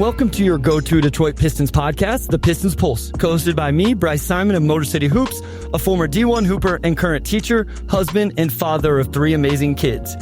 Welcome to your go-to Detroit Pistons podcast, The Pistons Pulse, co-hosted by me, Bryce Simon of Motor City Hoops, a former D1 hooper and current teacher, husband, and father of 3 amazing kids.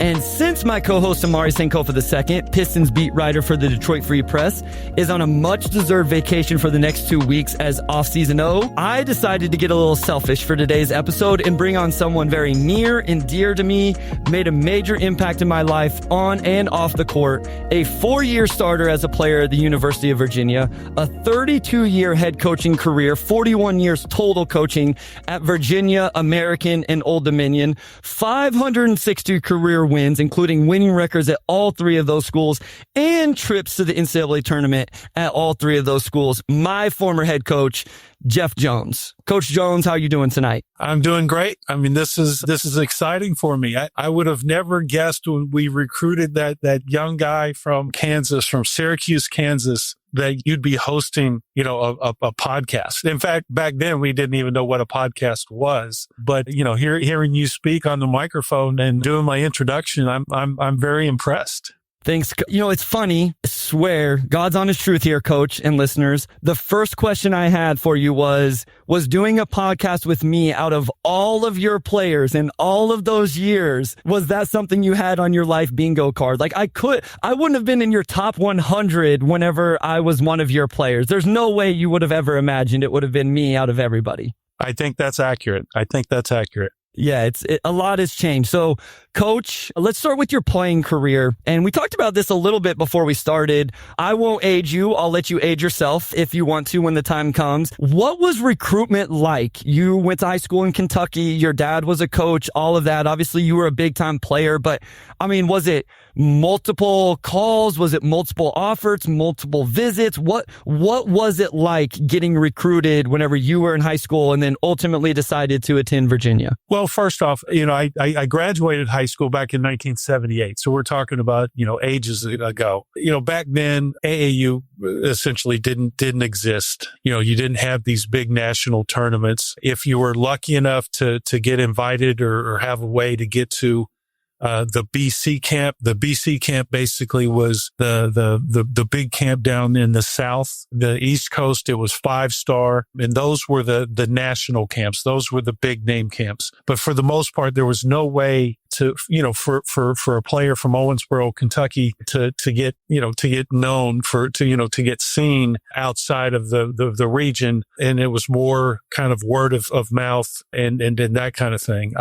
And since my co-host Omari II, Pistons beat writer for the Detroit Free Press, is on a much-deserved vacation for the next 2 weeks as Offseason I decided to get a little selfish for today's episode and bring on someone very near and dear to me, made a major impact in my life on and off the court, a 4-year starter as a player at the University of Virginia, a 32-year head coaching career, 41 years total coaching at Virginia, American, and Old Dominion, 560 career wins, including winning records at all 3 of those schools and trips to the NCAA tournament at all 3 of those schools. My former head coach, Jeff Jones. Coach Jones, how are you doing tonight? I'm doing great. I mean, this is exciting for me. I would have never guessed when we recruited that young guy from Kansas, from Syracuse, Kansas, that you'd be hosting, a podcast. In fact, back then we didn't even know what a podcast was. But, hearing you speak on the microphone and doing my introduction, I'm very impressed. Thanks. It's funny. I swear, God's honest truth here, coach and listeners. The first question I had for you was doing a podcast with me out of all of your players in all of those years, was that something you had on your life bingo card? Like I wouldn't have been in your top 100 whenever I was one of your players. There's no way you would have ever imagined it would have been me out of everybody. I think that's accurate. Yeah, a lot has changed. So, Coach, let's start with your playing career. And we talked about this a little bit before we started. I won't age you. I'll let you age yourself if you want to when the time comes. What was recruitment like? You went to high school in Kentucky. Your dad was a coach, all of that. Obviously, you were a big-time player. But, was it multiple calls? Was it multiple offers, multiple visits? What was it like getting recruited whenever you were in high school and then ultimately decided to attend Virginia? Well, first off, I graduated high school back in 1978. So we're talking about, ages ago. Back then, AAU essentially didn't exist. You didn't have these big national tournaments. If you were lucky enough to get invited or have a way to get to the BC camp. The BC camp basically was the big camp down in the South, the East Coast. It was 5-star, and those were the national camps. Those were the big name camps. But for the most part, there was no way to, for a player from Owensboro, Kentucky to get known, to get seen outside of the region. And it was more kind of word of mouth and that kind of thing.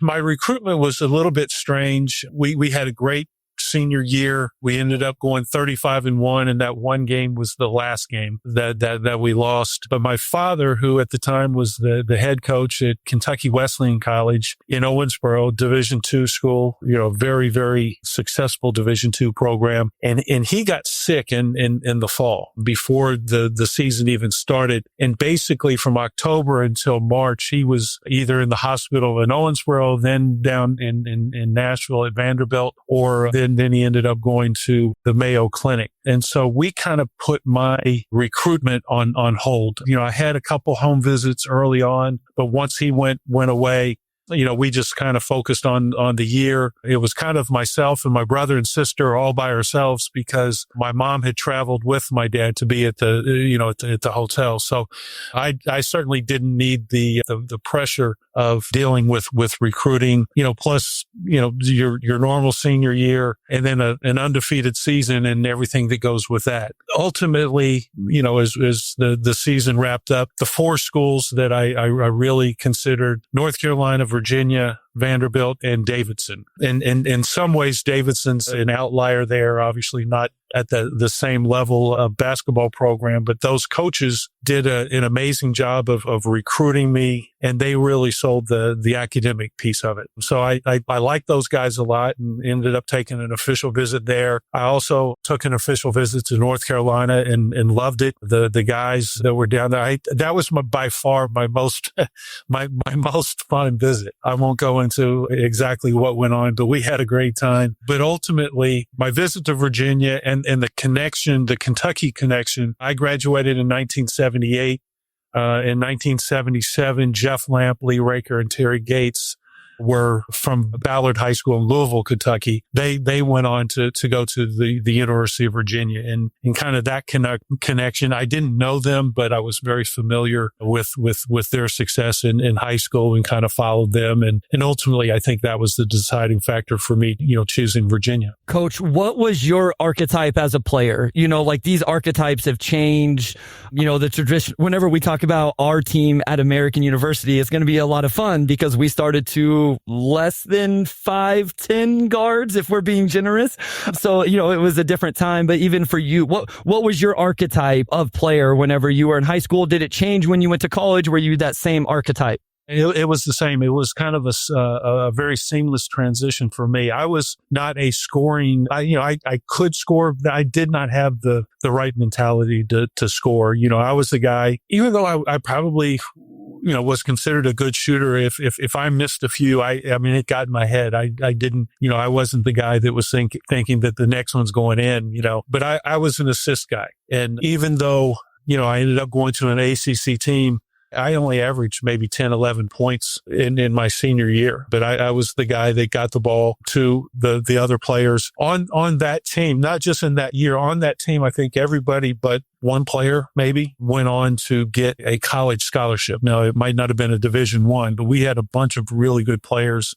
My recruitment was a little bit strange. We had a great senior year. We ended up going 35-1, and that one game was the last game that we lost. But my father, who at the time was the head coach at Kentucky Wesleyan College in Owensboro, Division II school, very, very successful Division II program. And he got sick in the fall before the season even started. And basically from October until March, he was either in the hospital in Owensboro, then down in Nashville at Vanderbilt, or then he ended up going to the Mayo Clinic. And so we kind of put my recruitment on hold. I had a couple home visits early on, but once he went away, we just kind of focused on the year. It was kind of myself and my brother and sister all by ourselves because my mom had traveled with my dad to be at the hotel. So I certainly didn't need the pressure of dealing with recruiting, plus, your normal senior year and then an undefeated season and everything that goes with that. Ultimately, as the season wrapped up, the 4 schools that I really considered: North Carolina, Virginia, Vanderbilt, and Davidson. And in some ways, Davidson's an outlier there, obviously not at the same level of basketball program, but those coaches did an amazing job of recruiting me, and they really sold the academic piece of it. So I like those guys a lot and ended up taking an official visit there. I also took an official visit to North Carolina and loved it. The guys that were down there, that was by far my most my most fun visit. I won't go into exactly what went on, but we had a great time. But ultimately, my visit to Virginia and the connection, the Kentucky connection, I graduated in 1978. In 1977, Jeff Lamp, Lee Raker, and Terry Gates were from Ballard High School in Louisville, Kentucky. They went on to go to the University of Virginia, and kind of that connection. I didn't know them, but I was very familiar with their success in high school and kind of followed them. And ultimately, I think that was the deciding factor for me, choosing Virginia. Coach, what was your archetype as a player? Like these archetypes have changed, the tradition. Whenever we talk about our team at American University, it's going to be a lot of fun because we started to less than 5'10" guards, if we're being generous. So, it was a different time. But even for you, what was your archetype of player whenever you were in high school? Did it change when you went to college? Were you that same archetype? It was the same. It was kind of a very seamless transition for me. I was not a scoring. I could score, but I did not have the right mentality to score. I was the guy, even though I probably, was considered a good shooter. If I missed a few, it got in my head. I didn't, I wasn't the guy that was thinking that the next one's going in, but I was an assist guy. And even though, I ended up going to an ACC team, I only averaged maybe 10, 11 points in my senior year, but I was the guy that got the ball to the other players on that team, not just in that year. On that team, I think everybody but one player maybe went on to get a college scholarship. Now, it might not have been a Division I, but we had a bunch of really good players.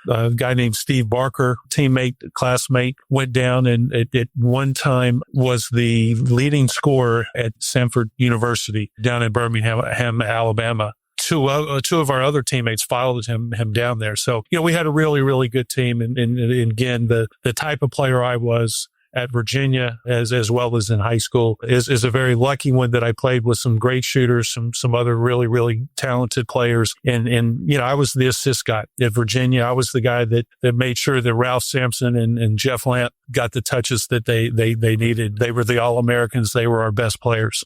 A guy named Steve Barker, teammate, classmate, went down and at one time was the leading scorer at Samford University down in Birmingham, Alabama. Two of our other teammates followed him down there. So, we had a really, really good team. And again, the type of player I was at Virginia as well as in high school is a very lucky one that I played with some great shooters, some other really, really talented players. And I was the assist guy at Virginia. I was the guy that made sure that Ralph Sampson and Jeff Lamp got the touches that they needed. They were the All-Americans. They were our best players.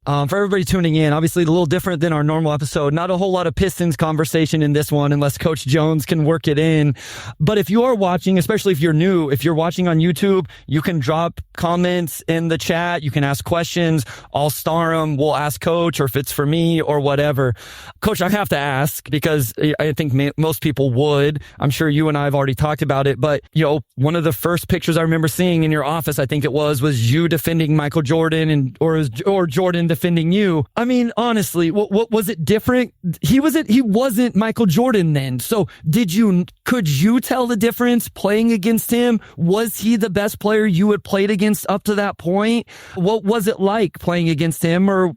For everybody tuning in, obviously a little different than our normal episode. Not a whole lot of Pistons conversation in this one unless Coach Jones can work it in. But if you are watching, especially if you're new, if you're watching on YouTube, you can drop comments in the chat. You can ask questions. I'll star them. We'll ask Coach, or if it's for me or whatever. Coach, I have to ask because I think most people would. I'm sure you and I have already talked about it. But, one of the first pictures I remember seeing in your office, I think it was you defending Michael Jordan or Jordan defending you. I mean, honestly, what was it different? He wasn't Michael Jordan then. So could you tell the difference playing against him? Was he the best player you had played against up to that point? What was it like playing against him? Or,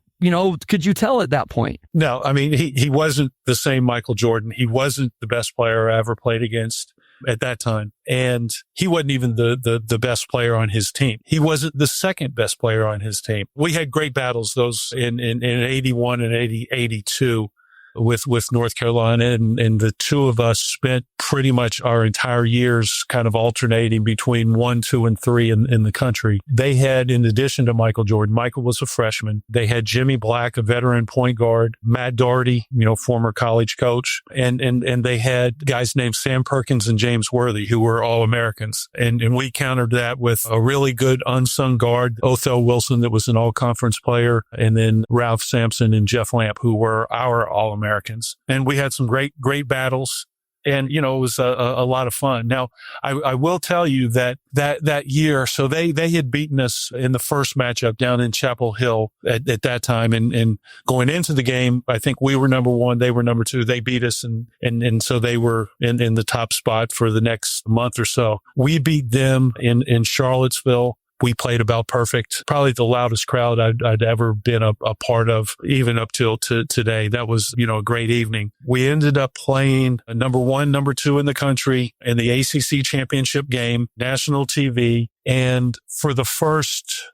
could you tell at that point? No, he wasn't the same Michael Jordan. He wasn't the best player I ever played against at that time. And he wasn't even the best player on his team. He wasn't the second best player on his team. We had great battles, those in 81 and 82 with North Carolina. And the two of us spent pretty much our entire years kind of alternating between 1, 2, and 3 in the country. They had, in addition to Michael Jordan, Michael was a freshman. They had Jimmy Black, a veteran point guard, Matt Doherty, former college coach. And they had guys named Sam Perkins and James Worthy, who were All-Americans. And we countered that with a really good unsung guard, Othell Wilson, that was an all-conference player, and then Ralph Sampson and Jeff Lamp, who were our All-Americans. And we had some great battles. And, it was a lot of fun. Now, I will tell you that year, so they had beaten us in the first matchup down in Chapel Hill at that time. And going into the game, I think we were number 1, they were number 2. They beat us. And so they were in the top spot for the next month or so. We beat them in Charlottesville. We played about perfect, probably the loudest crowd I'd ever been a part of, even up till today. That was, a great evening. We ended up playing number 1, number 2 in the country in the ACC championship game, national TV. And for the first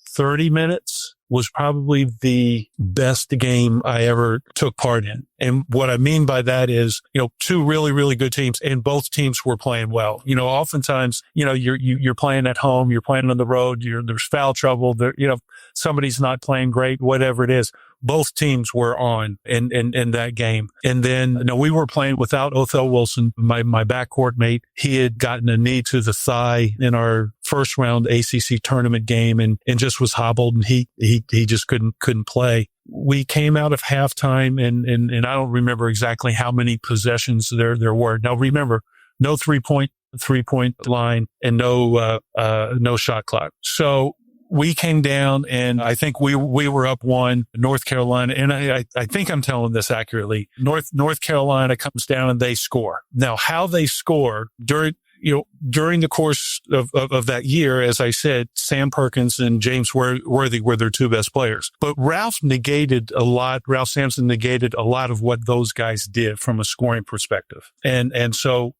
30 minutes was probably the best game I ever took part in. And what I mean by that is, two really, really good teams, and both teams were playing well. Oftentimes, you're playing at home, you're playing on the road, there's foul trouble, somebody's not playing great, whatever it is. Both teams were on in that game. And then, we were playing without Othell Wilson, my backcourt mate. He had gotten a knee to the thigh in our first round ACC tournament game and just was hobbled, and he just couldn't play. we came out of halftime and I don't remember exactly how many possessions there were. Now remember, no three-point line and no shot clock. So we came down and I think we were up 1, North Carolina. And I think I'm telling this accurately. North Carolina comes down and they score. Now, how they score during the course of that year, as I said, Sam Perkins and James Worthy were their two best players. But Ralph Sampson negated a lot of what those guys did from a scoring perspective. And so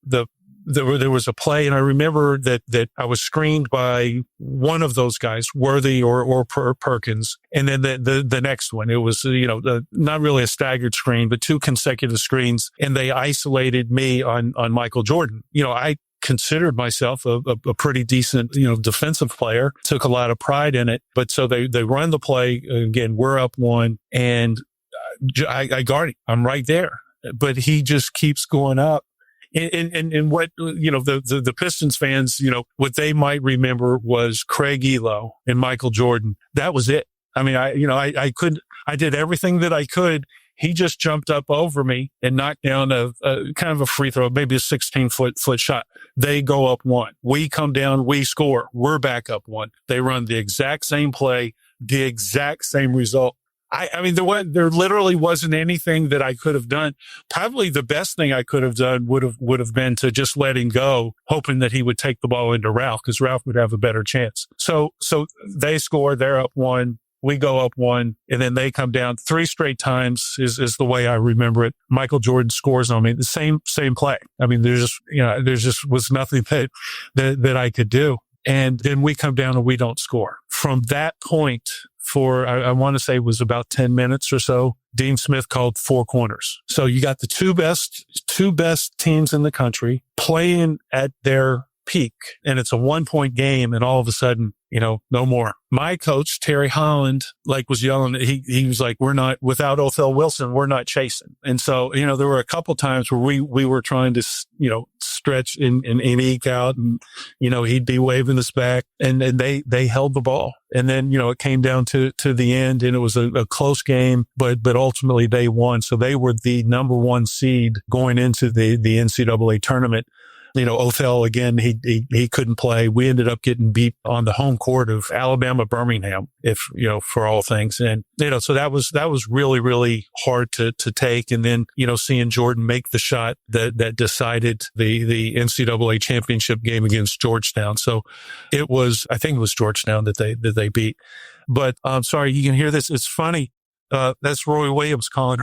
there was a play, and I remember that I was screened by one of those guys, Worthy or Perkins, and then the next one, it was not really a staggered screen, but 2 consecutive screens, and they isolated me on Michael Jordan. I considered myself a pretty decent, defensive player, took a lot of pride in it. But so they run the play again, we're up 1 and I guard him. I'm right there, but he just keeps going up. And what, the Pistons fans, what they might remember was Craig Elo and Michael Jordan. That was it. I mean, I did everything that I could. He just jumped up over me and knocked down a kind of a free throw, maybe a 16-foot shot. They go up 1. We come down, we score. We're back up 1. They run the exact same play, the exact same result. I mean, there literally wasn't anything that I could have done. Probably the best thing I could have done would have been to just let him go, hoping that he would take the ball into Ralph, because Ralph would have a better chance. So they score, they're up 1. We go up 1, and then they come down 3 straight times is the way I remember it. Michael Jordan scores on me. The same play. I mean, there just was nothing that I could do. And then we come down and we don't score. From that point, for I want to say it was about 10 minutes or so, Dean Smith called 4 corners. So you got the two best teams in the country playing at their peak, and it's a 1-point game, and all of a sudden, no more. My coach, Terry Holland, was yelling. He was like, "We're not, without Othell Wilson, we're not chasing." And so, there were a couple times where we were trying to, stretch and eke out, and, he'd be waving us back, and they held the ball. And then, it came down to the end, and it was a close game, but ultimately they won. So they were the number 1 seed going into the NCAA tournament. Othell, again, he couldn't play. We ended up getting beat on the home court of Alabama, Birmingham, for all things. And, so that was really, really hard to take. And then, seeing Jordan make the shot that decided the NCAA championship game against Georgetown. So I think it was Georgetown that they beat. But I'm sorry, you can hear this. It's funny. That's Roy Williams calling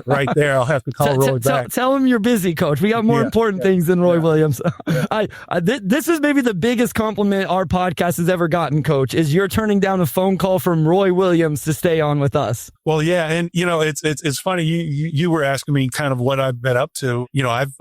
right there. I'll have to call Roy back. Tell him you're busy, Coach. We got more important things than Roy Williams. This is maybe the biggest compliment our podcast has ever gotten, Coach, is you're turning down a phone call from Roy Williams to stay on with us. Well, yeah. And, it's funny. You were asking me kind of what I've been up to. I've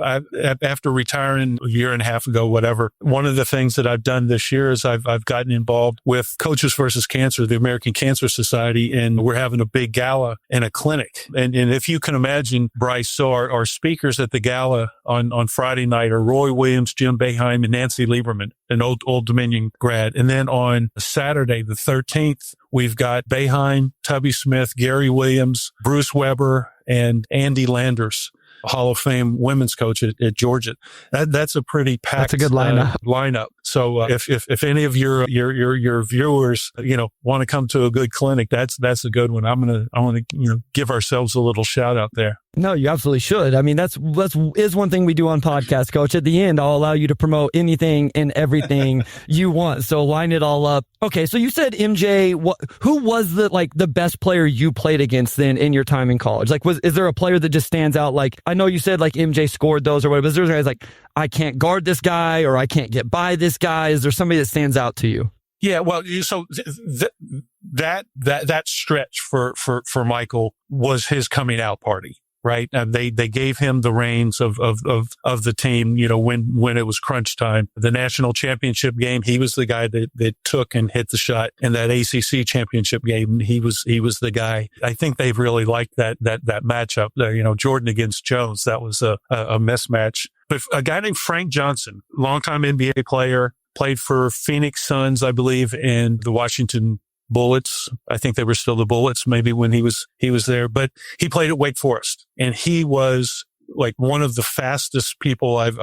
after retiring a year and a half ago, whatever, one of the things that I've done this year is I've gotten involved with Coaches versus Cancer, the American Cancer Society, and we're having a big gala and a clinic. And if you can imagine, Bryce, so our speakers at the gala on Friday night are Roy Williams, Jim Boeheim, and Nancy Lieberman, an Old Dominion grad. And then on Saturday, the 13th, we've got Boeheim, Tubby Smith, Gary Williams, Bruce Weber, and Andy Landers, Hall of Fame women's coach at Georgia. That's a pretty packed, that's a good lineup. So if any of your viewers want to come to a good clinic, that's a good one. I want to give ourselves a little shout out there. No, you absolutely should. I mean, that's one thing we do on podcast, Coach. At the end, I'll allow you to promote anything and everything you want. So line it all up. Okay, so you said MJ. Who was the best player you played against then in your time in college? Is there a player that just stands out? I know you said MJ scored those or whatever, but is there guys I can't guard this guy or I can't get by this guy? Is there somebody that stands out to you? Yeah, well, so that stretch for Michael was his coming out party. Right. They gave him the reins of the team, when it was crunch time. The national championship game, he was the guy that took and hit the shot. And that ACC championship game, he was the guy. I think they really liked that matchup there, Jordan against Jones. That was a mismatch. But a guy named Frank Johnson, longtime NBA player, played for Phoenix Suns, I believe, and the Washington Bullets. I think they were still the Bullets maybe when he was there, but he played at Wake Forest, and he was like one of the fastest people I've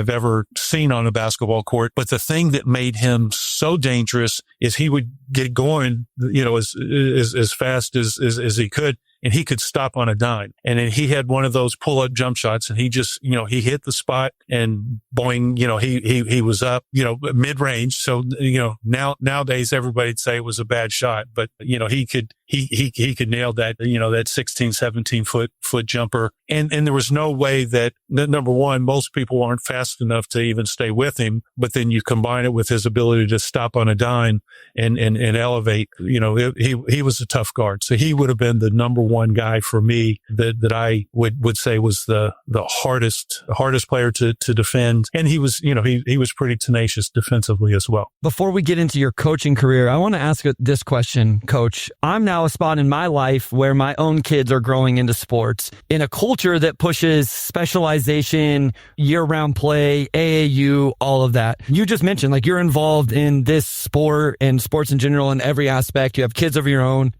ever seen on a basketball court. But the thing that made him so dangerous is he would get going, as fast as he could. And he could stop on a dime. And then he had one of those pull-up jump shots, and he just, he hit the spot and boing, he was up, mid-range. So, nowadays everybody'd say it was a bad shot, but, he could nail that, that 16, 17 foot jumper. And there was no way that, number one, most people aren't fast enough to even stay with him. But then you combine it with his ability to stop on a dime and elevate, he was a tough guard. So he would have been the number one guy for me that I would say was the hardest player to defend. And he was, he was pretty tenacious defensively as well. Before we get into your coaching career, I want to ask this question, Coach. I'm now a spot in my life where my own kids are growing into sports in a culture that pushes specialization, year-round play, AAU, all of that. You just mentioned like you're involved in this sport and sports in general in every aspect. You have kids of your own.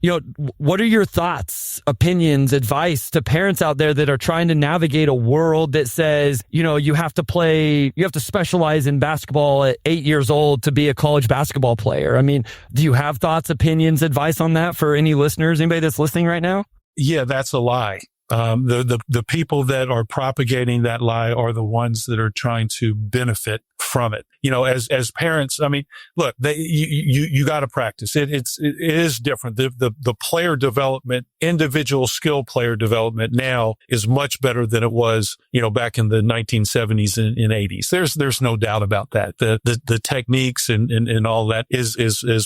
What are your thoughts, opinions, advice to parents out there that are trying to navigate a world that says, you have to specialize in basketball at 8 years old to be a college basketball player? I mean, do you have thoughts, opinions, advice on that for any listeners, anybody that's listening right now? Yeah, that's a lie. The people that are propagating that lie are the ones that are trying to benefit from it. As parents, I mean, look, you got to practice. It is different. The player development, individual skill player development now is much better than it was, back in the 1970s and 80s. There's no doubt about that. The techniques and all that is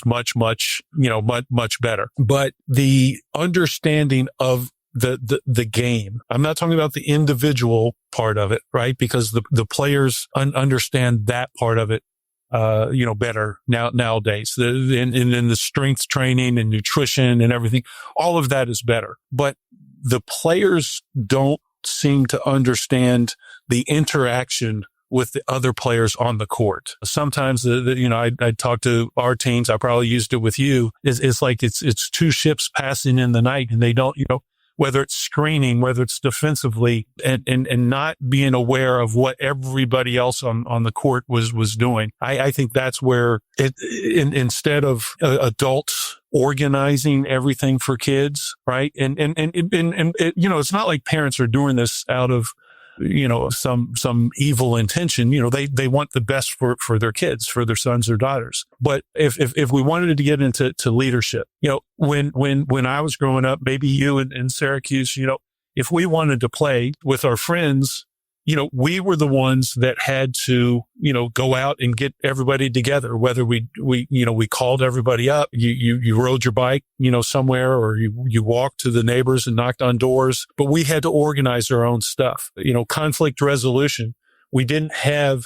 much better. But the understanding of the game. I'm not talking about the individual part of it, right? Because the players understand that part of it, better nowadays. And the strength training and nutrition and everything, all of that is better. But the players don't seem to understand the interaction with the other players on the court. Sometimes, I talk to our teams. I probably used it with you. It's like it's two ships passing in the night, and they don't, whether it's screening, whether it's defensively, and not being aware of what everybody else on the court was doing. I think that's where instead of adults organizing everything for kids, right? And it's not like parents are doing this out of, some evil intention. They want the best for their kids, for their sons or daughters. But if we wanted to get into leadership, when I was growing up, maybe you in Syracuse, if we wanted to play with our friends, we were the ones that had to, go out and get everybody together, whether we called everybody up, you rode your bike, somewhere, or you walked to the neighbors and knocked on doors, but we had to organize our own stuff, conflict resolution. We didn't have,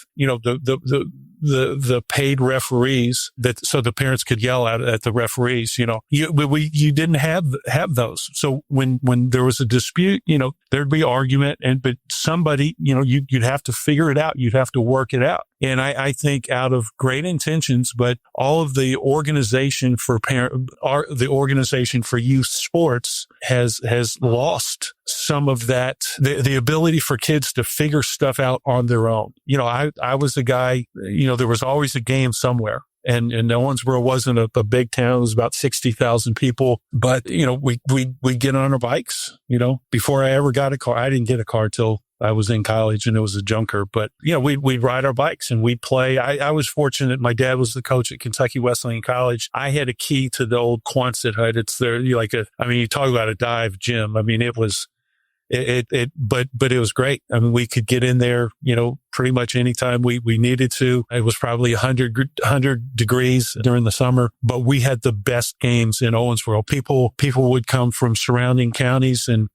the paid referees so the parents could yell at the referees, you didn't have those. So when there was a dispute, there'd be argument, but somebody, you'd have to figure it out. You'd have to work it out. And I think out of great intentions, but all of the organization for the organization for youth sports has lost some of that, the ability for kids to figure stuff out on their own. I was a guy, there was always a game somewhere. And Owensboro wasn't a big town. It was about 60,000 people. But, we get on our bikes, before I ever got a car. I didn't get a car till I was in college, and it was a junker. But, we'd ride our bikes and we'd play. I was fortunate. My dad was the coach at Kentucky Wesleyan College. I had a key to the old Quonset hut. It's there, you talk about a dive gym. I mean, it was, but it was great. I mean, we could get in there, pretty much anytime we needed to. It was probably 100 degrees during the summer, but we had the best games in Owensboro. People would come from surrounding counties and,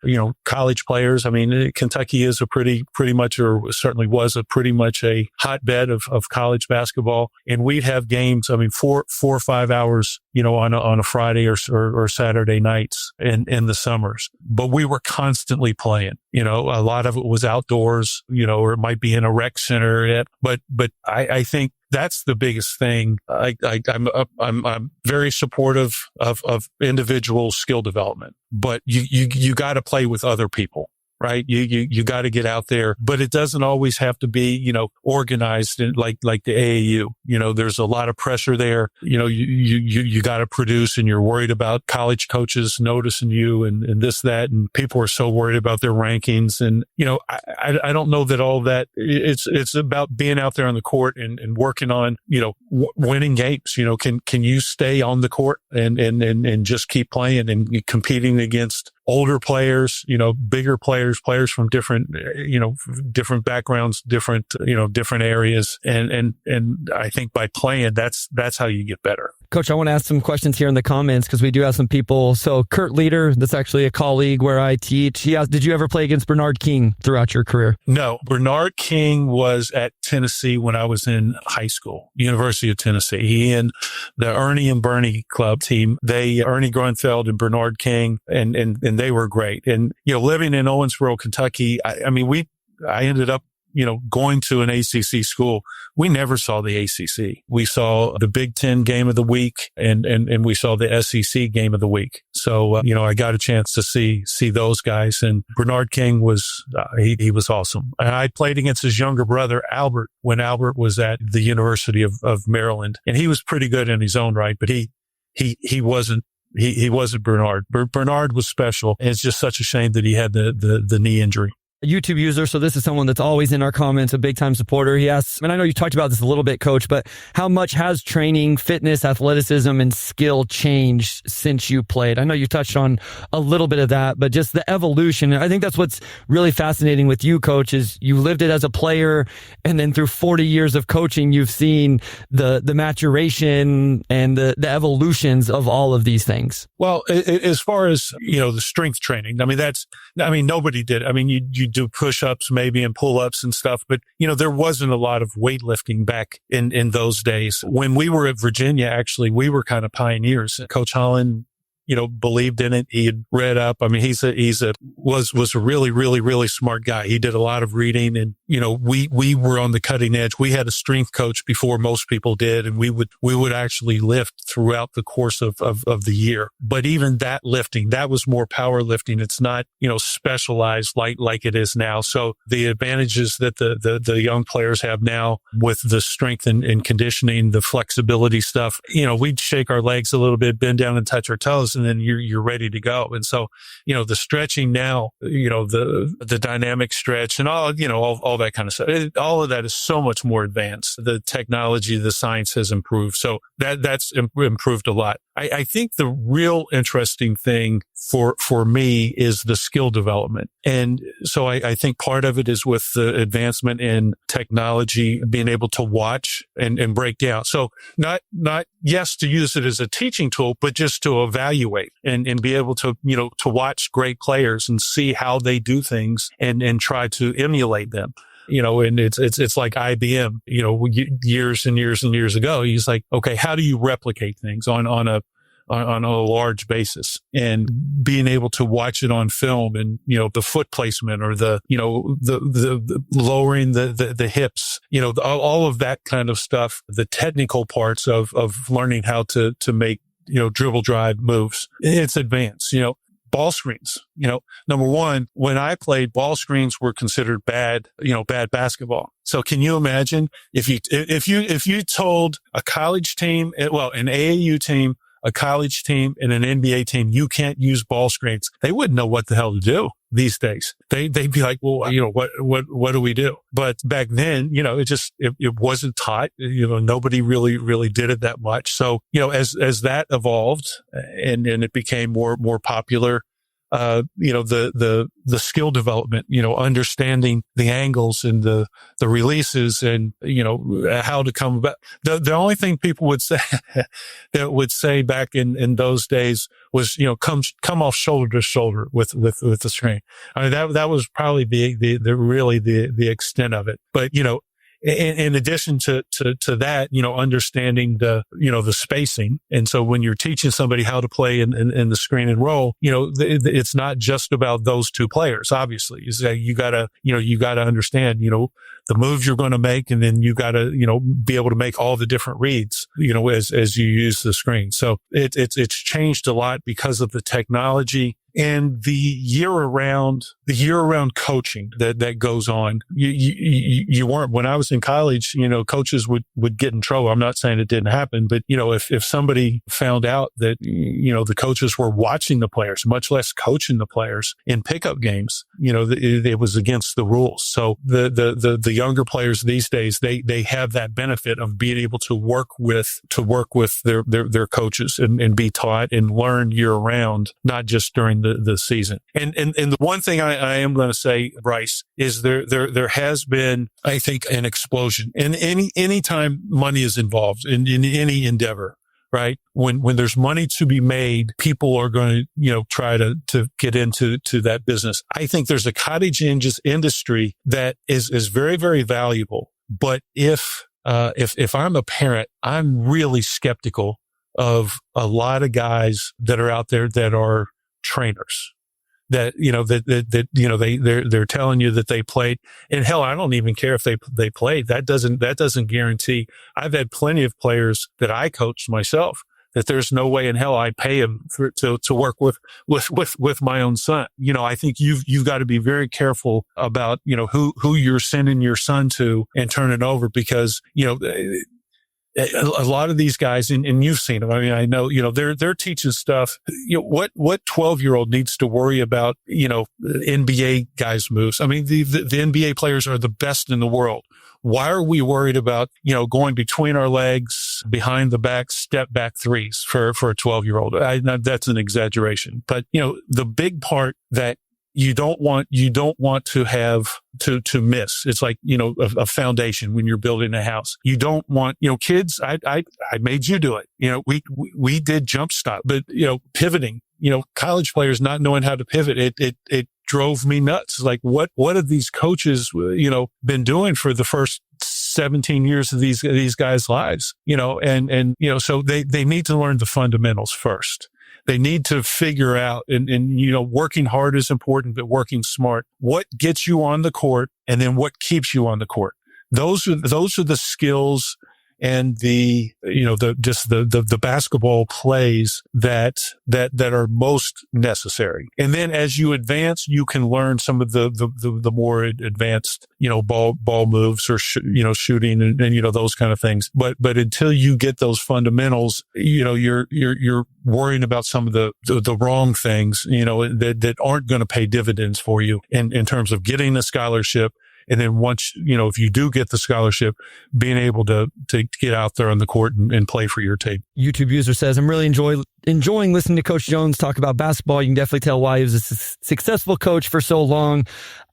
college players. I mean, Kentucky is pretty much, or certainly was pretty much a hotbed of college basketball. And we'd have games, 4 or 5 hours, on a Friday or Saturday nights in the summers. But we were constantly playing. A lot of it was outdoors, or it might be in a rec rec center. But I think that's the biggest thing. I'm very supportive of individual skill development, but you got to play with other people. Right. You got to get out there, but it doesn't always have to be, organized like the AAU. There's a lot of pressure there. You got to produce, and you're worried about college coaches noticing you and this, that, and people are so worried about their rankings. And, I don't know that all of that. It's about being out there on the court and working on, winning games. Can you stay on the court and just keep playing and competing against older players, bigger players from different, different backgrounds, different areas. And I think by playing, that's how you get better. Coach, I want to ask some questions here in the comments because we do have some people. So Kurt Leader, that's actually a colleague where I teach. He asked, did you ever play against Bernard King throughout your career? No, Bernard King was at Tennessee when I was in high school, University of Tennessee. He and the Ernie and Bernie club team, Ernie Grunfeld and Bernard King, and they were great. And, living in Owensboro, Kentucky, I ended up, going to an ACC school. We never saw the ACC. We saw the Big Ten game of the week and we saw the SEC game of the week. So, I got a chance to see those guys, and Bernard King was, he was awesome. And I played against his younger brother, Albert, when Albert was at the University of Maryland, and he was pretty good in his own right, but he wasn't Bernard. Bernard was special. And it's just such a shame that he had the knee injury. A YouTube user, so this is someone that's always in our comments, a big time supporter. He asks, and I know you talked about this a little bit, Coach, but how much has training, fitness, athleticism, and skill changed since you played? I know you touched on a little bit of that, but just the evolution. I think that's what's really fascinating with you, Coach, is you lived it as a player, and then through 40 years of coaching, you've seen the maturation and the evolutions of all of these things. Well, as far as, the strength training, nobody did. You do push-ups maybe and pull-ups and stuff, but there wasn't a lot of weightlifting back in those days. When we were at Virginia, actually, we were kind of pioneers. Coach Holland, believed in it. He had read up. Was a really, really, really smart guy. He did a lot of reading, and, we were on the cutting edge. We had a strength coach before most people did, and we would actually lift throughout the course of the year. But even that lifting, that was more power lifting. It's not, specialized like it is now. So the advantages that the young players have now with the strength and conditioning, the flexibility stuff, we'd shake our legs a little bit, bend down and touch our toes, and then you're ready to go. And so, the stretching now, the dynamic stretch and all that kind of stuff, all of that is so much more advanced. The technology, the science has improved. So that's improved a lot. I think the real interesting thing for me is the skill development. And so I think part of it is with the advancement in technology, being able to watch and break down. So not yes, to use it as a teaching tool, but just to evaluate and be able to, to watch great players and see how they do things and try to emulate them. And it's like IBM, years and years and years ago. He's like, okay, how do you replicate things on a large basis, and being able to watch it on film and, the foot placement or the lowering the hips, all of that kind of stuff, the technical parts of learning how to make, dribble drive moves. It's advanced, ball screens, number one, when I played, ball screens were considered bad basketball. So can you imagine if you told a college team, an AAU team, a college team, and an NBA team, you can't use ball screens, they wouldn't know what the hell to do these days. They'd be like, well, what do we do? But back then, it wasn't taught. Nobody really did it that much. So, as that evolved and it became more popular, the skill development, understanding the angles and the releases and, how to come about. The only thing people would say that would say back in those days was, come off shoulder to shoulder with the screen. That was probably the extent of it. But, in addition to that, understanding the spacing. And so when you're teaching somebody how to play in the screen and roll, it's not just about those two players. Obviously, you gotta understand, the moves you're going to make. And then you got to, be able to make all the different reads, as you use the screen. So it's changed a lot because of the technology and the year-round coaching that goes on. You weren't, when I was in college, coaches would get in trouble. I'm not saying it didn't happen, but if somebody found out that the coaches were watching the players, much less coaching the players in pickup games, it was against the rules. So the younger players these days, they have that benefit of being able to work with their coaches and be taught and learn year round, not just during the season. And the one thing I am going to say, Bryce, is there has been, I think, an explosion. And any time money is involved in any endeavor, right? When there's money to be made, people are going to, try to get into that business. I think there's a cottage industry that is very, very valuable. But if I'm a parent, I'm really skeptical of a lot of guys that are out there that are trainers that, they're telling you that they played. And hell, I don't even care if they played. That doesn't guarantee. I've had plenty of players that I coached myself that there's no way in hell I pay him to work with my own son. I think you've got to be very careful about, who you're sending your son to and turning over, because, a lot of these guys, and you've seen them. I mean, I know, they're teaching stuff. What 12-year-old needs to worry about, NBA guys' moves? I mean, the NBA players are the best in the world. Why are we worried about, going between our legs, behind the back, step back threes for a 12-year-old? That's an exaggeration. But, the big part that you don't want to have to miss. It's like, a foundation when you're building a house. You don't want, kids, I made you do it. We did jump stop, but, pivoting, college players not knowing how to pivot, it drove me nuts. Like, what have these coaches, been doing for the first 17 years of these guys' lives, so they need to learn the fundamentals first. They need to figure out, and working hard is important, but working smart. What gets you on the court, and then what keeps you on the court? Those are the skills and the basketball plays that are most necessary. And then as you advance, you can learn some of the more advanced, ball moves or, shooting and those kind of things. But until you get those fundamentals, you're worrying about some of the wrong things, that aren't going to pay dividends for you in terms of getting a scholarship. And then once, if you do get the scholarship, being able to get out there on the court and play for your team. YouTube user says, I'm really enjoying listening to Coach Jones talk about basketball. You can definitely tell why he was a successful coach for so long.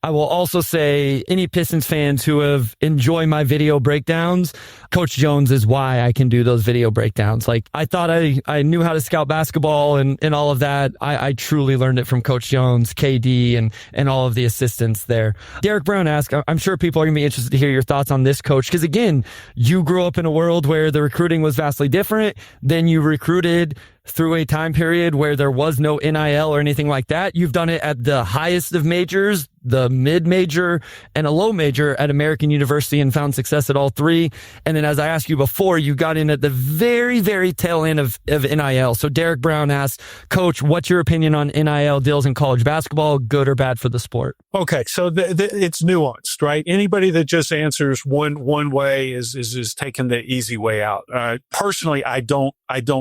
I will also say any Pistons fans who have enjoyed my video breakdowns, Coach Jones is why I can do those video breakdowns. Like, I thought I knew how to scout basketball and all of that. I truly learned it from Coach Jones, KD, and all of the assistants there. Derek Brown asked, I'm sure people are going to be interested to hear your thoughts on this, Coach, because again, you grew up in a world where the recruiting was vastly different. Then you recruited through a time period where there was no NIL or anything like that. You've done it at the highest of majors, the mid-major, and a low major at American University, and found success at all three. And then, as I asked you before, you got in at the very, very tail end of NIL. So Derek Brown asked, Coach, what's your opinion on NIL deals in college basketball, good or bad for the sport? Okay, so it's nuanced, right? Anybody that just answers one way is taking the easy way out. Personally, I don't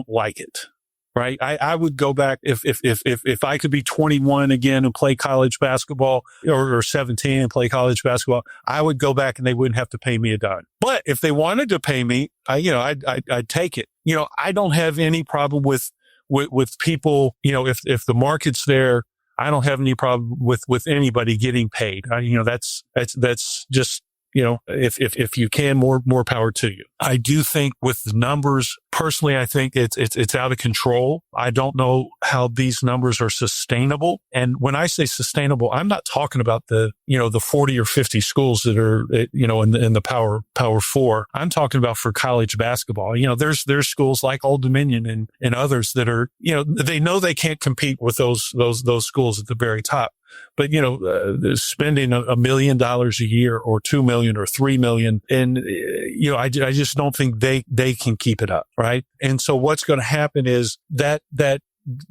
like it. Right. I would go back if I could be 21 again and play college basketball, or 17 and play college basketball, I would go back and they wouldn't have to pay me a dime. But if they wanted to pay me, I'd take it. I don't have any problem with people, if the market's there, I don't have any problem with anybody getting paid. That's just, if you can, more power to you. I do think with the numbers, personally, I think it's out of control. I don't know how these numbers are sustainable. And when I say sustainable, I'm not talking about the 40 or 50 schools that are, in the Power Four. I'm talking about for college basketball. There's schools like Old Dominion and others that are, they know they can't compete with those schools at the very top. but spending $1 million a year or $2 million or $3 million. And, I just don't think they can keep it up. Right. And so what's going to happen is that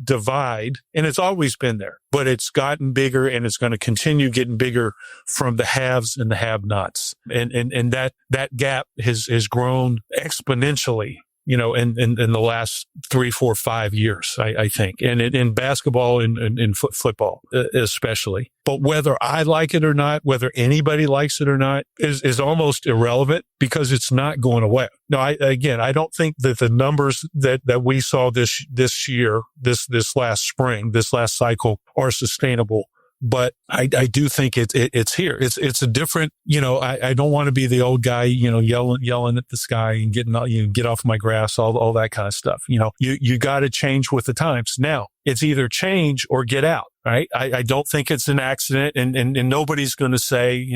divide, and it's always been there, but it's gotten bigger and it's going to continue getting bigger from the haves and the have-nots. And that gap has grown exponentially, in the last 3, 4, 5 years, I think. And in basketball and in football, especially. But whether I like it or not, whether anybody likes it or not is almost irrelevant because it's not going away. No, I don't think that the numbers that we saw this year, this last spring, this last cycle are sustainable. But I do think it's here. It's a different, I don't want to be the old guy, yelling at the sky and getting, get off my grass, all that kind of stuff. You got to change with the times. Now it's either change or get out, right? I don't think it's an accident and nobody's going to say,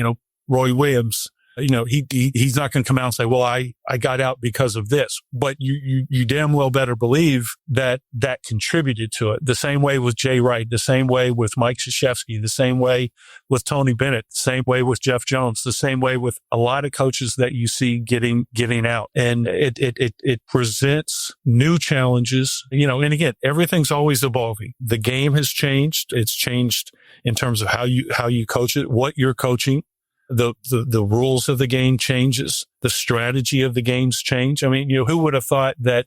Roy Williams, he's not going to come out and say, well, I got out because of this, but you damn well better believe that contributed to it. The same way with Jay Wright, the same way with Mike Krzyzewski, the same way with Tony Bennett, the same way with Jeff Jones, the same way with a lot of coaches that you see getting out. And it presents new challenges, and again, everything's always evolving. The game has changed. It's changed in terms of how you coach it, what you're coaching. The rules of the game changes. The strategy of the games change. I mean, who would have thought that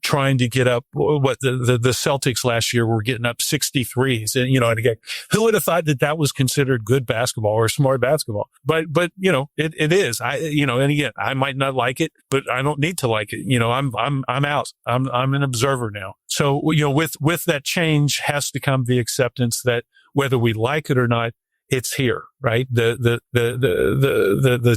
trying to get up what the Celtics last year were getting up 63s and, and again, who would have thought that was considered good basketball or smart basketball? But, it is. And again, I might not like it, but I don't need to like it. I'm out. I'm an observer now. So, with that change has to come the acceptance that whether we like it or not, it's here, right? The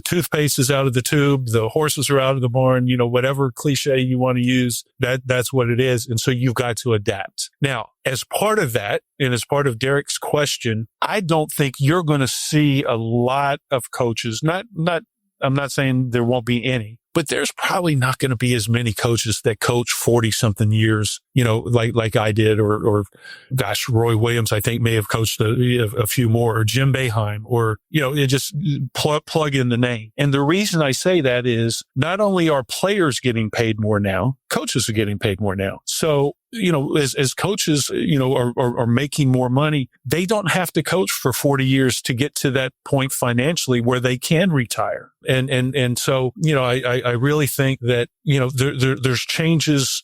toothpaste is out of the tube. The horses are out of the barn, whatever cliche you want to use, that's what it is. And so you've got to adapt. Now, as part of that, and as part of Derek's question, I don't think you're going to see a lot of coaches, I'm not saying there won't be any, but there's probably not going to be as many coaches that coach 40 something years, like I did, or gosh, Roy Williams, I think may have coached a few more, or Jim Boeheim, or, it just plug in the name. And the reason I say that is not only are players getting paid more now, coaches are getting paid more now. So, as coaches, are making more money, they don't have to coach for 40 years to get to that point financially where they can retire. And so, I really think that, there's changes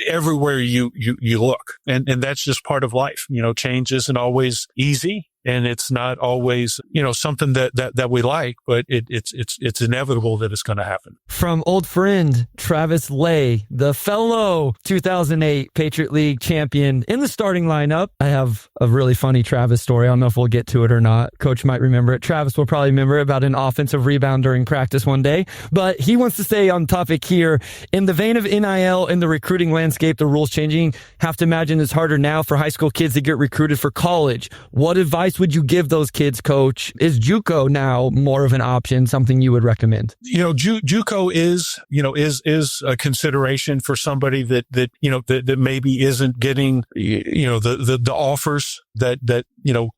everywhere you look. And that's just part of life. Change isn't always easy. And it's not always, something that we like, but it's inevitable that it's going to happen. From old friend Travis Lay, the fellow 2008 Patriot League champion in the starting lineup. I have a really funny Travis story. I don't know if we'll get to it or not. Coach might remember it. Travis will probably remember it, about an offensive rebound during practice one day. But he wants to stay on topic here. In the vein of NIL and the recruiting landscape, the rules changing, have to imagine it's harder now for high school kids to get recruited for college. What advice would you give those kids, Coach? Is JUCO now more of an option, something you would recommend? JUCO is a consideration for somebody that maybe isn't getting, the offers that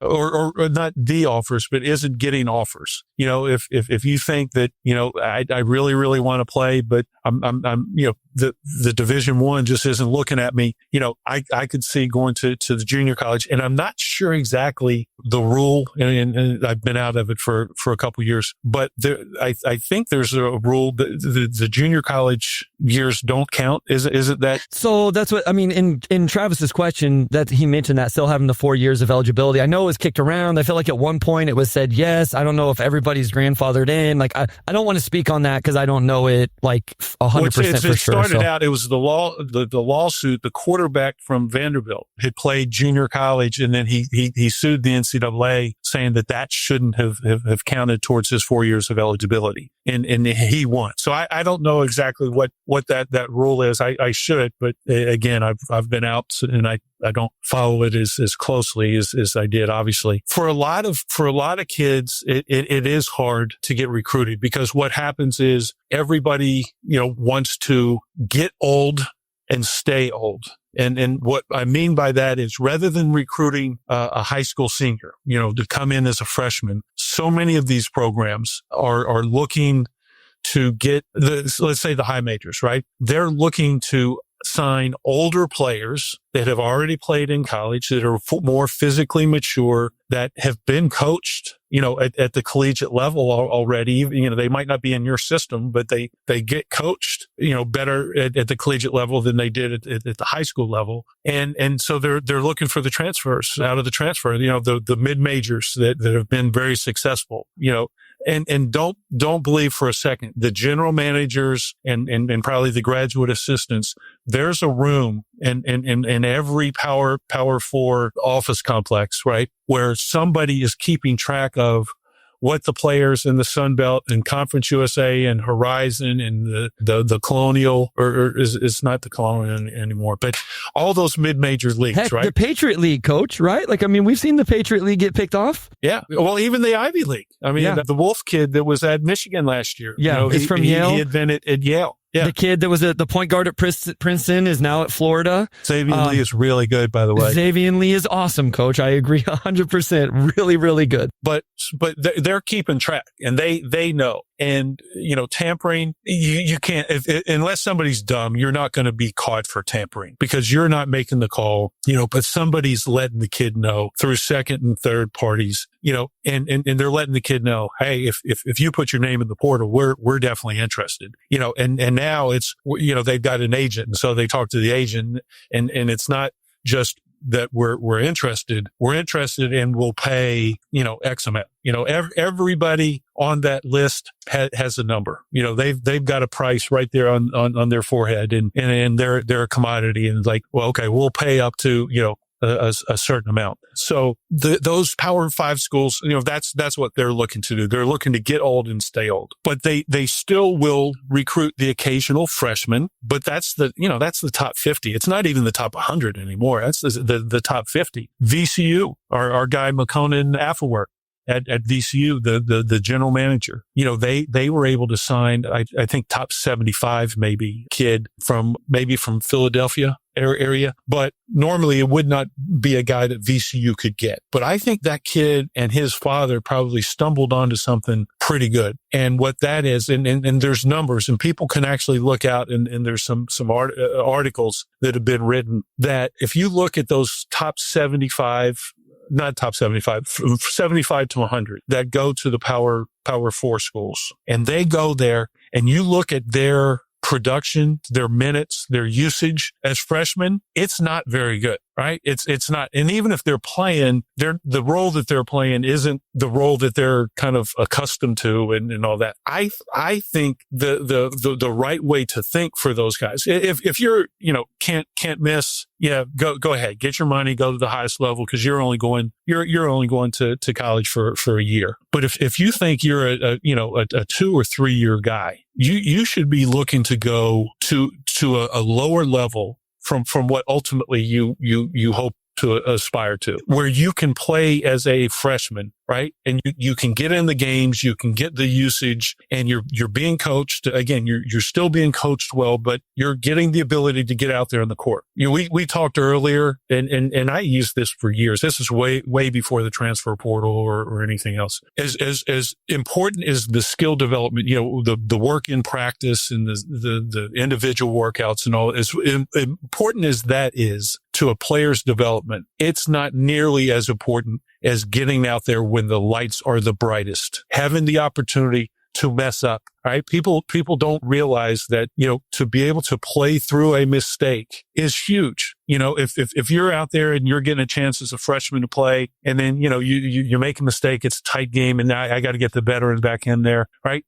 or not the offers, but isn't getting offers. If you think that, I really, really want to play, but I'm the Division I just isn't looking at me, I could see going to the junior college, and I'm not sure exactly the rule, and I've been out of it for a couple of years, but I think there's a rule that the junior college years don't count. Is it that? So that's what, I mean, in Travis's question that he mentioned, that still having the 4 years of eligibility. I know it was kicked around. I feel like at one point it was said yes. I don't know if everybody's grandfathered in. Like, I don't want to speak on that because I don't know it like 100% for sure. It started out, it was the lawsuit. The quarterback from Vanderbilt had played junior college, and then he sued the NCAA saying that shouldn't have counted towards his 4 years of eligibility. And he won. So I don't know exactly what that rule is. I should, but again, I've been out and I don't follow it as closely as I did, obviously. For a lot of kids, it is hard to get recruited because what happens is everybody, wants to get old and stay old. And what I mean by that is rather than recruiting a high school senior, to come in as a freshman, so many of these programs are looking to get let's say the high majors, right? They're looking to sign older players that have already played in college, that are more physically mature, that have been coached, at the collegiate level already. They might not be in your system, but they get coached, better at the collegiate level than they did at the high school level. And so they're looking for the transfers out of the transfer, the mid majors that have been very successful, And don't believe for a second the general managers and probably the graduate assistants. There's a room in every Power 4 office complex, right, where somebody is keeping track of what the players in the Sun Belt and Conference USA and Horizon and the Colonial, or it's not the Colonial anymore, but all those mid-major leagues, Heck, right? The Patriot League, coach, right? We've seen the Patriot League get picked off. Yeah. Well, even the Ivy League. The Wolf kid that was at Michigan last year. Yeah, he's from Yale. He had been at Yale. Yeah. The kid that was the point guard at Princeton is now at Florida. Xavier Lee is really good, by the way. Xavier Lee is awesome, coach. I agree 100%. Really, really good. But they're keeping track, and they know. And, tampering, you can't, unless somebody's dumb, you're not going to be caught for tampering because you're not making the call, but somebody's letting the kid know through second and third parties, and they're letting the kid know, hey, if you put your name in the portal, we're definitely interested, and now it's, they've got an agent. And so they talk to the agent, and it's not just that we're interested and we'll pay, X amount. Everybody on that list has a number. They've got a price right there on their forehead, and they're a commodity, and like, well, okay, we'll pay up to, a certain amount. So those Power 5 schools, that's what they're looking to do. They're looking to get old and stay old, but they still will recruit the occasional freshman, but that's the top 50. It's not even the top 100 anymore. That's the top 50. VCU, our guy McConan Affelwerk at VCU, the general manager, they were able to sign, I think top 75 maybe kid from Philadelphia area, but normally it would not be a guy that VCU could get. But I think that kid and his father probably stumbled onto something pretty good. And what that is, and there's numbers, and people can actually look out, and there's some articles that have been written that if you look at those top 75, not top 75, 75 to 100 that go to the Power 4 schools, and they go there, and you look at their production, their minutes, their usage as freshmen, it's not very good, right? It's not. And even if they're playing, the role that they're playing isn't the role that they're kind of accustomed to and all that. I think the right way to think for those guys, if you're, can't miss, go ahead, get your money, go to the highest level, because you're only going to college for a year. But if you think you're a 2 or 3 year guy, you should be looking to go to a lower level from what ultimately you hope to aspire to, where you can play as a freshman, right? And you can get in the games, you can get the usage, and you're being coached. Again, you're still being coached well, but you're getting the ability to get out there on the court. We talked earlier, and I used this for years. This is way before the transfer portal or anything else. As important as the skill development, the work in practice and the individual workouts and all, as important as that is to a player's development, it's not nearly as important as getting out there when the lights are the brightest, having the opportunity to mess up, right? People don't realize that, to be able to play through a mistake is huge. If you're out there and you're getting a chance as a freshman to play, and then, you make a mistake, it's a tight game, and now I got to get the veterans back in there, right?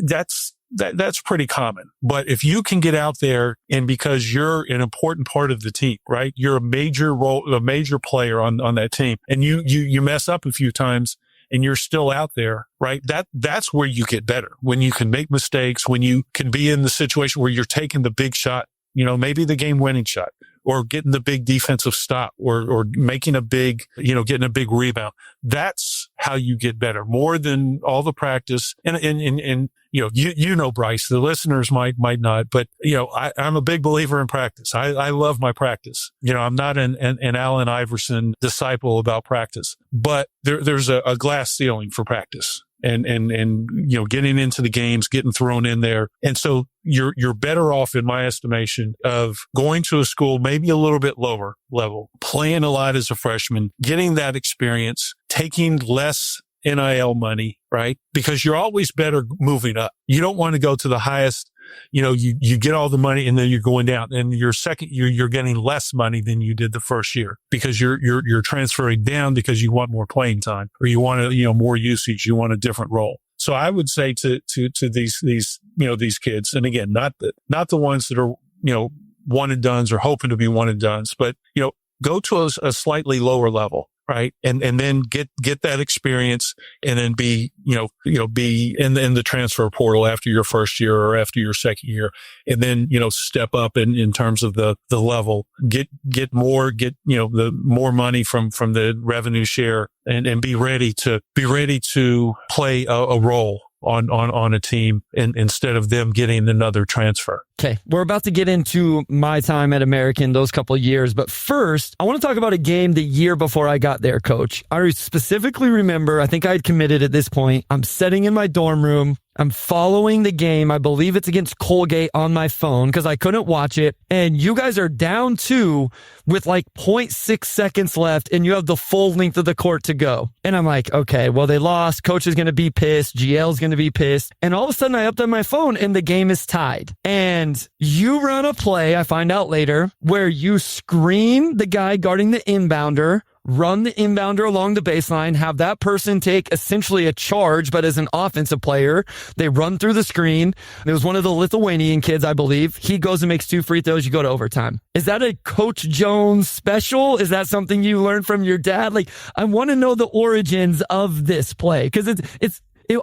That's pretty common. But if you can get out there, and because you're an important part of the team, right? You're a major player on that team, and you mess up a few times and you're still out there, right? That's where you get better, when you can make mistakes, when you can be in the situation where you're taking the big shot, maybe the game winning shot, or getting the big defensive stop or making a big, getting a big rebound. That's how you get better, more than all the practice. And Bryce, the listeners might not, but I'm a big believer in practice. I love my practice. I'm not an Allen Iverson disciple about practice, but there's a glass ceiling for practice. And getting into the games, getting thrown in there. And so you're better off, in my estimation, of going to a school maybe a little bit lower level, playing a lot as a freshman, getting that experience, taking less NIL money, right? Because you're always better moving up. You don't want to go to the highest. You get all the money and then you're going down, and your second year, you're getting less money than you did the first year because you're transferring down because you want more playing time, or you want more usage. You want a different role. So I would say to these kids, and again, not the ones that are, one and dones or hoping to be one and dones, but, go to a slightly lower level. Right. And then get that experience, and then be in the transfer portal after your first year or after your second year. And then, step up in terms of the level, get the more money from the revenue share, and be ready to play a role on a team, instead of them getting another transfer. Okay, we're about to get into my time at American, those couple of years. But first, I want to talk about a game the year before I got there, Coach. I specifically remember, I think I had committed at this point. I'm sitting in my dorm room. I'm following the game. I believe it's against Colgate on my phone because I couldn't watch it. And you guys are down 2 with like 0.6 seconds left, and you have the full length of the court to go. And I'm like, okay, well, they lost. Coach is going to be pissed. GL's going to be pissed. And all of a sudden I upped on my phone and the game is tied. And you run a play, I find out later, where you screen the guy guarding the inbounder, run the inbounder along the baseline, have that person take essentially a charge, but as an offensive player, they run through the screen. It was one of the Lithuanian kids, I believe. He goes and makes 2 free throws. You go to overtime. Is that a Coach Jones special? Is that something you learned from your dad? Like, I want to know the origins of this play, because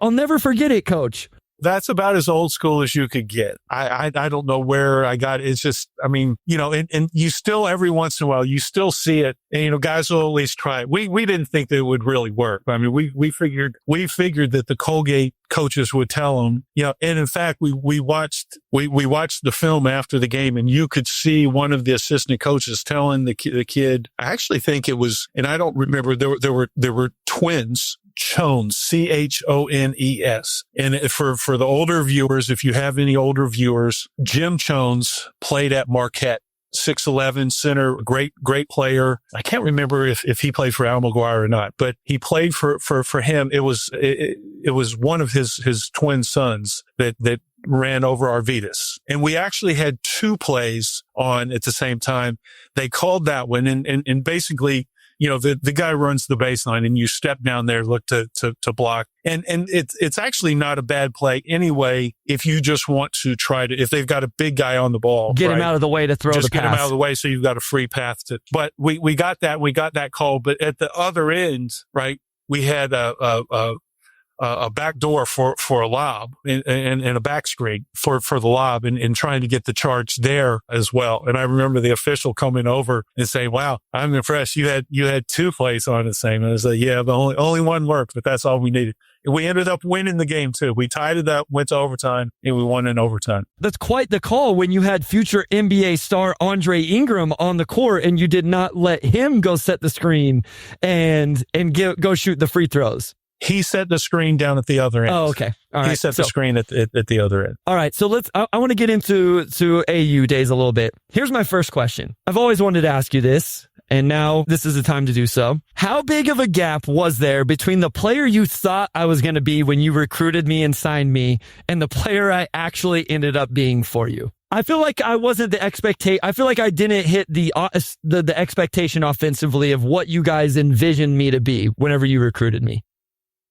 I'll never forget it, Coach. That's about as old school as you could get. I don't know where I got it. It's just, and you still, every once in a while, you still see it, and, guys will at least try it. We didn't think that it would really work. I mean, we figured that the Colgate coaches would tell them, and in fact, we watched the film after the game, and you could see one of the assistant coaches telling the kid, I actually think it was, and I don't remember, there were twins, Chones, Chones. And for the older viewers, if you have any older viewers, Jim Chones played at Marquette. 6'11" center, great player. I can't remember if he played for Al McGuire or not, but he played for him. It was one of his twin sons that ran over Arvidas. And we actually had 2 plays on at the same time. They called that one, and basically, the guy runs the baseline, and you step down there, look to block. And it's actually not a bad play anyway, if you just want to if they've got a big guy on the ball. Get him out of the way to throw the pass. Just get him out of the way, so you've got a free path but we got that call. But at the other end, right, we had a back door for a lob and a back screen for the lob, and trying to get the charge there as well. And I remember the official coming over and saying, "Wow, I'm impressed. You had 2 plays on the same." And I was like, "Yeah, the only one worked, but that's all we needed." And we ended up winning the game too. We tied it up, went to overtime, and we won in overtime. That's quite the call when you had future NBA star Andre Ingram on the court, and you did not let him go set the screen and go shoot the free throws. He set the screen down at the other end. Oh, okay. All right. He set the screen at the other end. All right. So I want to get into AU days a little bit. Here's my first question. I've always wanted to ask you this, and now this is the time to do so. How big of a gap was there between the player you thought I was going to be when you recruited me and signed me, and the player I actually ended up being for you? I feel like I wasn't the expectation. I feel like I didn't hit the expectation offensively of what you guys envisioned me to be whenever you recruited me.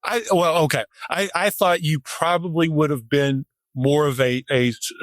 I thought you probably would have been more of a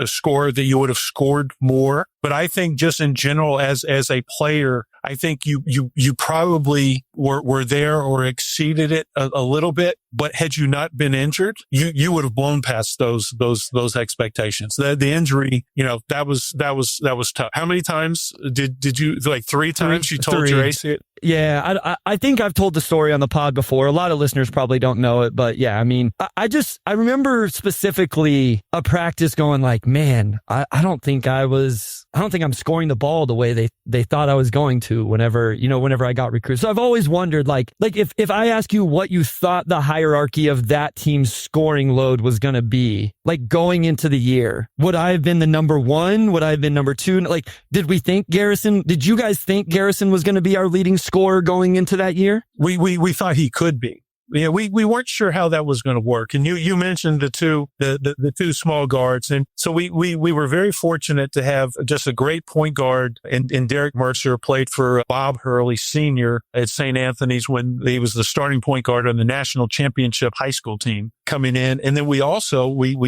scorer, that you would have scored more. But I think just in general, as a player, I think you probably were there or exceeded it a little bit. But had you not been injured, you would have blown past those expectations. The injury, that was tough. How many times did you, like 3 times you told your ACL? Yeah, I think I've told the story on the pod before. A lot of listeners probably don't know it, but yeah, I mean, I remember specifically a practice going like, man, I don't think I'm scoring the ball the way they thought I was going to whenever I got recruited. So I've always wondered, like if I ask you what you thought the hierarchy of that team's scoring load was going to be, like going into the year, would I have been the number 1? Would I have been number 2? Like, did you guys think Garrison was going to be our leading scorer going into that year? We thought he could be. Yeah, we weren't sure how that was going to work. And you mentioned the two small guards. And so we were very fortunate to have just a great point guard. And Derek Mercer played for Bob Hurley Sr. at St. Anthony's when he was the starting point guard on the national championship high school team coming in. And then we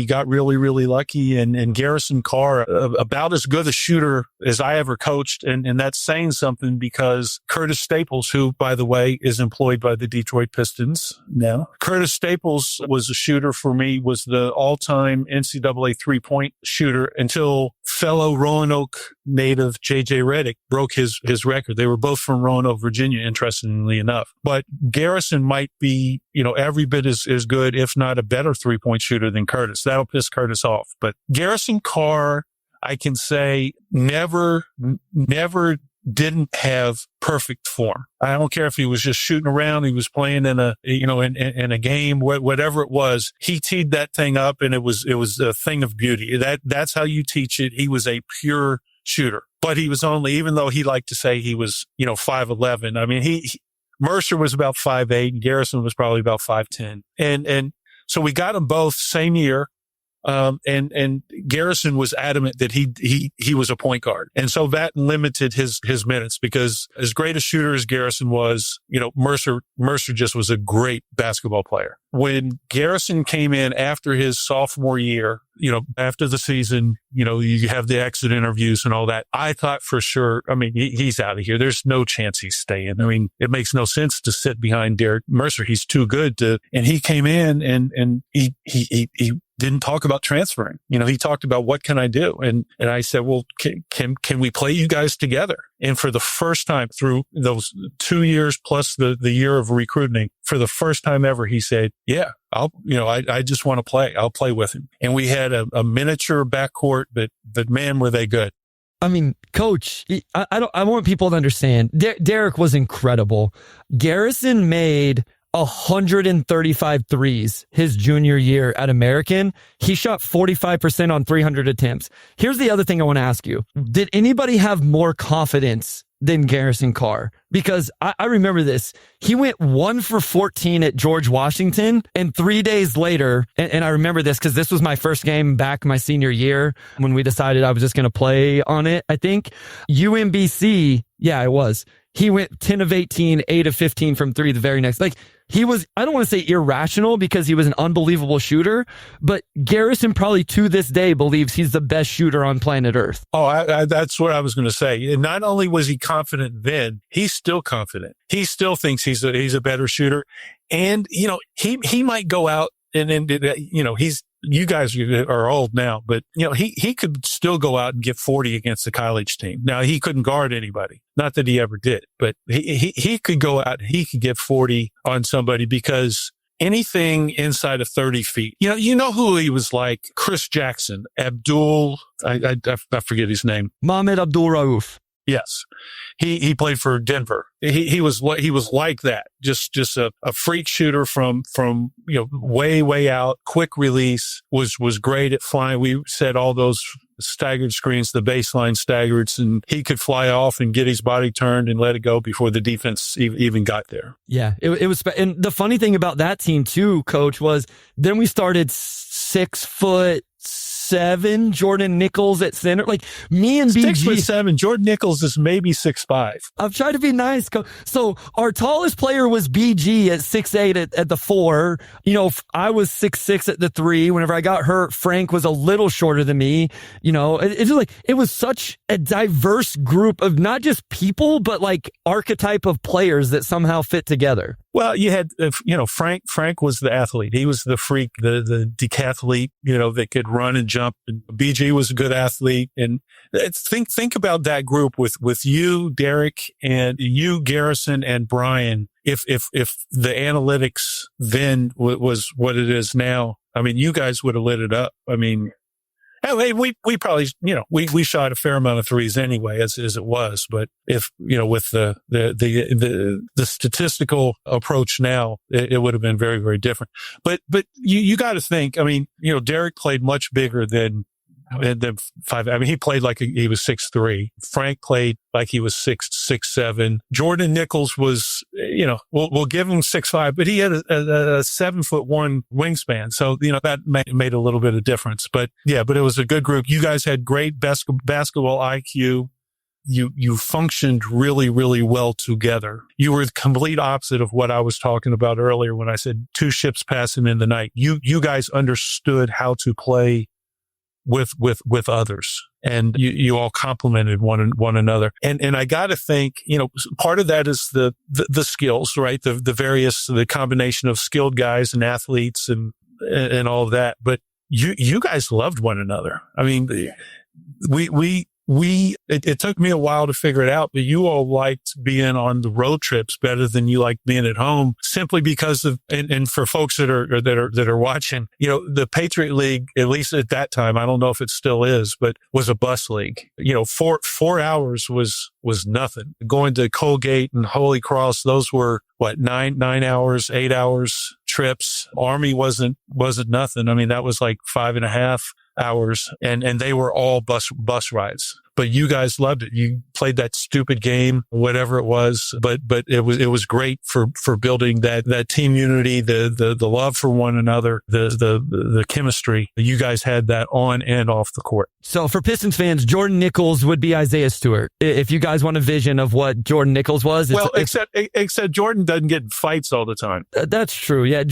got really, really lucky. And Garrison Carr, about as good a shooter as I ever coached. And that's saying something because Curtis Staples, who, by the way, is employed by the Detroit Pistons now. Curtis Staples was a shooter for me, was the all-time NCAA three-point shooter until fellow Roanoke native J.J. Redick broke his record. They were both from Roanoke, Virginia, interestingly enough. But Garrison might be, every bit as good, if not a better three-point shooter than Curtis. That'll piss Curtis off. But Garrison Carr, I can say, never didn't have perfect form. I don't care if he was just shooting around, he was playing in a game, whatever it was. He teed that thing up and it was a thing of beauty. That's how you teach it. He was a pure shooter, but he was only, even though he liked to say he was, 5'11". I mean, Mercer was about 5'8" and Garrison was probably about 5'10". And so we got them both same year. And Garrison was adamant that he was a point guard. And so that limited his minutes because as great a shooter as Garrison was, Mercer just was a great basketball player. When Garrison came in after his sophomore year, after the season, you have the exit interviews and all that. I thought for sure, I mean, he's out of here. There's no chance he's staying. I mean, it makes no sense to sit behind Derek Mercer. He's too good and he came in and he didn't talk about transferring. He talked about what can I do? And I said, well, can we play you guys together? And for the first time through those 2 years plus the year of recruiting, for the first time ever, he said, yeah, I just want to play. I'll play with him. And we had a miniature backcourt, but man, were they good. I mean, Coach, I want people to understand. Derek was incredible. Garrison made 135 threes his junior year at American. He shot 45% on 300 attempts. Here's the other thing I want to ask you. Did anybody have more confidence than Garrison Carr? Because I remember this. He went 1 for 14 at George Washington, and 3 days later, and I remember this because this was my first game back my senior year when we decided I was just going to play on it, I think. UMBC, yeah, it was. He went 10 of 18, 8 of 15 from 3 the very next. Like, he was, I don't want to say irrational because he was an unbelievable shooter, but Garrison probably to this day believes he's the best shooter on planet Earth. Oh, that's what I was going to say. And not only was he confident then, he's still confident. He still thinks he's a better shooter. And, he might go out and you guys are old now, but he could still go out and get 40 against the college team. Now he couldn't guard anybody. Not that he ever did, but he could go out, he could get 40 on somebody because anything inside of 30 feet, you know who he was like? Chris Jackson, I forget his name. Mohamed Abdul-Rauf. Yes. He played for Denver. He was like that. Just a freak shooter from way out, quick release, was great at flying. We said all those staggered screens, the baseline staggered, and he could fly off and get his body turned and let it go before the defense even got there. Yeah, it was. And the funny thing about that team too, Coach, was then we started 6'7" Jordan Nichols at center. Like me and BG. 6'7". Jordan Nichols is maybe 6'5". I've tried to be nice. So our tallest player was BG at 6'8" at the 4. I was 6'6" at the 3. Whenever I got hurt, Frank was a little shorter than me. It's just like, it was such a diverse group of not just people, but like archetype of players that somehow fit together. Well, you had, Frank was the athlete. He was the freak, the decathlete, that could run and jump. And BG was a good athlete. And think about that group with you, Derek, and you, Garrison, and Brian. If the analytics then was what it is now, I mean, you guys would have lit it up. I mean, we probably, we shot a fair amount of threes anyway, as it was. But if, with the statistical approach now, it would have been very, very different. But you got to think, I mean, Derek played much bigger than 5. I mean, he played like he was 6'3". Frank played like he was 6'7". Jordan Nichols was, we'll give him 6'5", but he had a 7'1" wingspan. So, that made a little bit of difference. But it was a good group. You guys had great basketball IQ. You functioned really, really well together. You were the complete opposite of what I was talking about earlier when I said two ships passing in the night. You guys understood how to play with others, and you all complemented one another. And I got to think, part of that is the skills, right? The combination of skilled guys and athletes and all of that. But you guys loved one another. I mean, it took me a while to figure it out, but you all liked being on the road trips better than you liked being at home, simply because of, and for folks that are watching, the Patriot League, at least at that time, I don't know if it still is, but was a bus league. 4 hours was nothing. Going to Colgate and Holy Cross, those were 9 hours, 8 hours trips. Army wasn't nothing. I mean, that was like 5.5 hours, and they were all bus rides. But you guys loved it. You played that stupid game, whatever it was, but it was great for building that team unity, the love for one another, the chemistry. You guys had that on and off the court. So for Pistons fans, Jordan Nichols would be Isaiah Stewart. If you guys want a vision of what Jordan Nichols was. Except Jordan doesn't get in fights all the time. That's true. Yeah.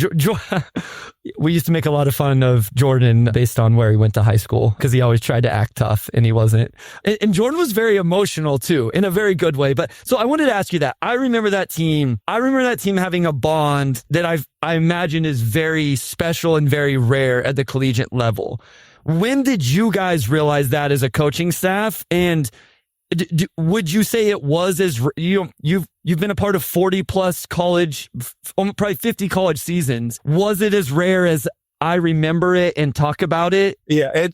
We used to make a lot of fun of Jordan based on where he went to high school, because he always tried to act tough and he wasn't. And Jordan was very emotional too, in a very good way. But so I wanted to ask you that. I remember that team having a bond that I imagine is very special and very rare at the collegiate level. When did you guys realize that as a coaching staff? And would you say it was as you've been a part of 40 plus college, probably 50 college seasons? Was it as rare as I remember it and talk about it? Yeah.